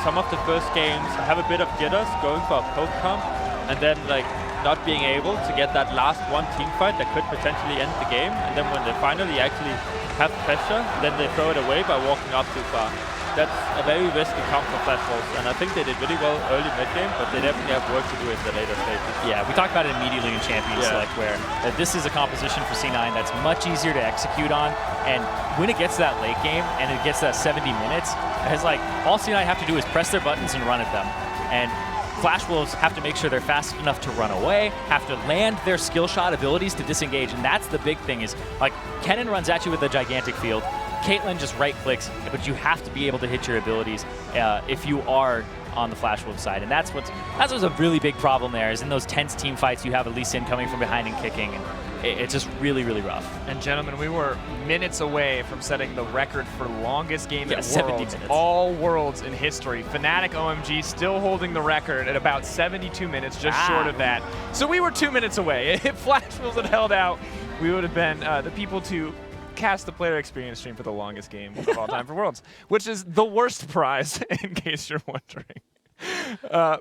some of the first games, have a bit of jitters, going for a poke comp, and then like not being able to get that last one team fight that could potentially end the game. And then when they finally actually have pressure, then they throw it away by walking up too far. That's a very risky comp for Flash Wolves, and I think they did really well early mid-game, but they definitely have work to do in the later stages. Yeah, we talked about it immediately in Champions Select, where this is a composition for C9 that's much easier to execute on, and when it gets to that late game, and it gets to that 70 minutes, it's like, all C9 have to do is press their buttons and run at them. And Flash Wolves have to make sure they're fast enough to run away, have to land their skill shot abilities to disengage, and that's the big thing is, like, Kennen runs at you with a gigantic field, Caitlyn just right-clicks, but you have to be able to hit your abilities if you are on the Flash Wolf side, and that's what's a really big problem there, is in those tense team fights, you have Elise coming from behind and kicking, and it's just really, really rough. And gentlemen, we were minutes away from setting the record for longest game at 70 Worlds, minutes. all Worlds in history. Fnatic OMG still holding the record at about 72 minutes, just short of that. So we were 2 minutes away. If Flash Wolves had held out, we would have been the people to cast the player experience stream for the longest game of all time for Worlds, which is the worst prize, in case you're wondering.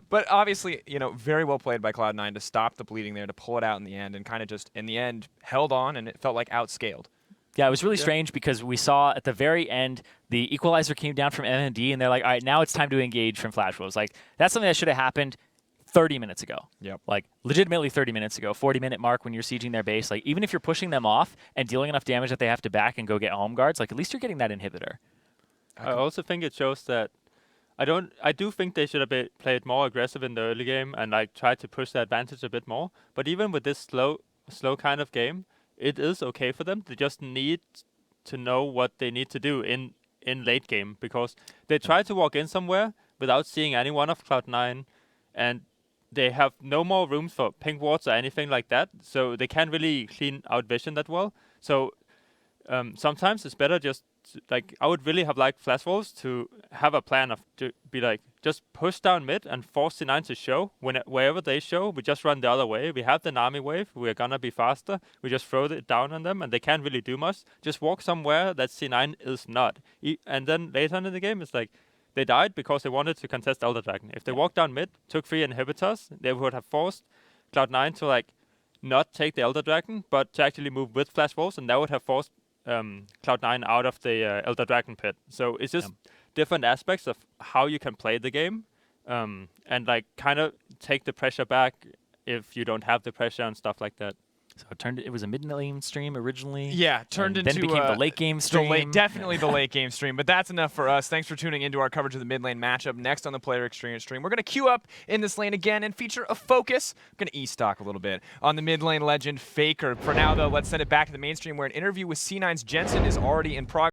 But obviously, you know, very well played by Cloud9 to stop the bleeding there, to pull it out in the end, and kind of just, in the end, held on, and it felt like outscaled. Yeah, it was really strange because we saw at the very end, the equalizer came down from MMD, and they're like, all right, now it's time to engage from Flash Wolves. Like, that's something that should have happened 30 minutes ago. Yep. Like, legitimately 30 minutes ago, 40-minute mark when you're sieging their base. Like, even if you're pushing them off and dealing enough damage that they have to back and go get home guards, like, at least you're getting that inhibitor. I also think it shows that I do think they should have played more aggressive in the early game and like tried to push the advantage a bit more. But even with this slow kind of game, it is okay for them. They just need to know what they need to do in late game, because they try to walk in somewhere without seeing anyone of Cloud9, and they have no more room for pink wards or anything like that, so they can't really clean out vision that well. So sometimes it's better just like, I would really have liked Flash Wolves to have a plan of to be like, just push down mid and force C9 to show. Wherever they show, we just run the other way. We have the Nami wave. We're gonna be faster. We just throw it down on them, and they can't really do much. Just walk somewhere that C9 is not. And then later on in the game, it's like they died because they wanted to contest Elder Dragon. If they walked down mid, took 3 inhibitors, they would have forced Cloud9 to like not take the Elder Dragon, but to actually move with Flash Wolves, and that would have forced Cloud9 out of the Elder Dragon pit. So it's just different aspects of how you can play the game, and like kind of take the pressure back if you don't have the pressure and stuff like that. So it was a mid-lane stream originally. Yeah, turned into then became the late game stream. Definitely the late game stream. But that's enough for us. Thanks for tuning into our coverage of the mid lane matchup. Next on the Player Experience stream, we're going to queue up in this lane again and feature a focus. I'm going to e-stock a little bit on the mid lane legend Faker. For now, though, let's send it back to the mainstream, where an interview with C9's Jensen is already in progress.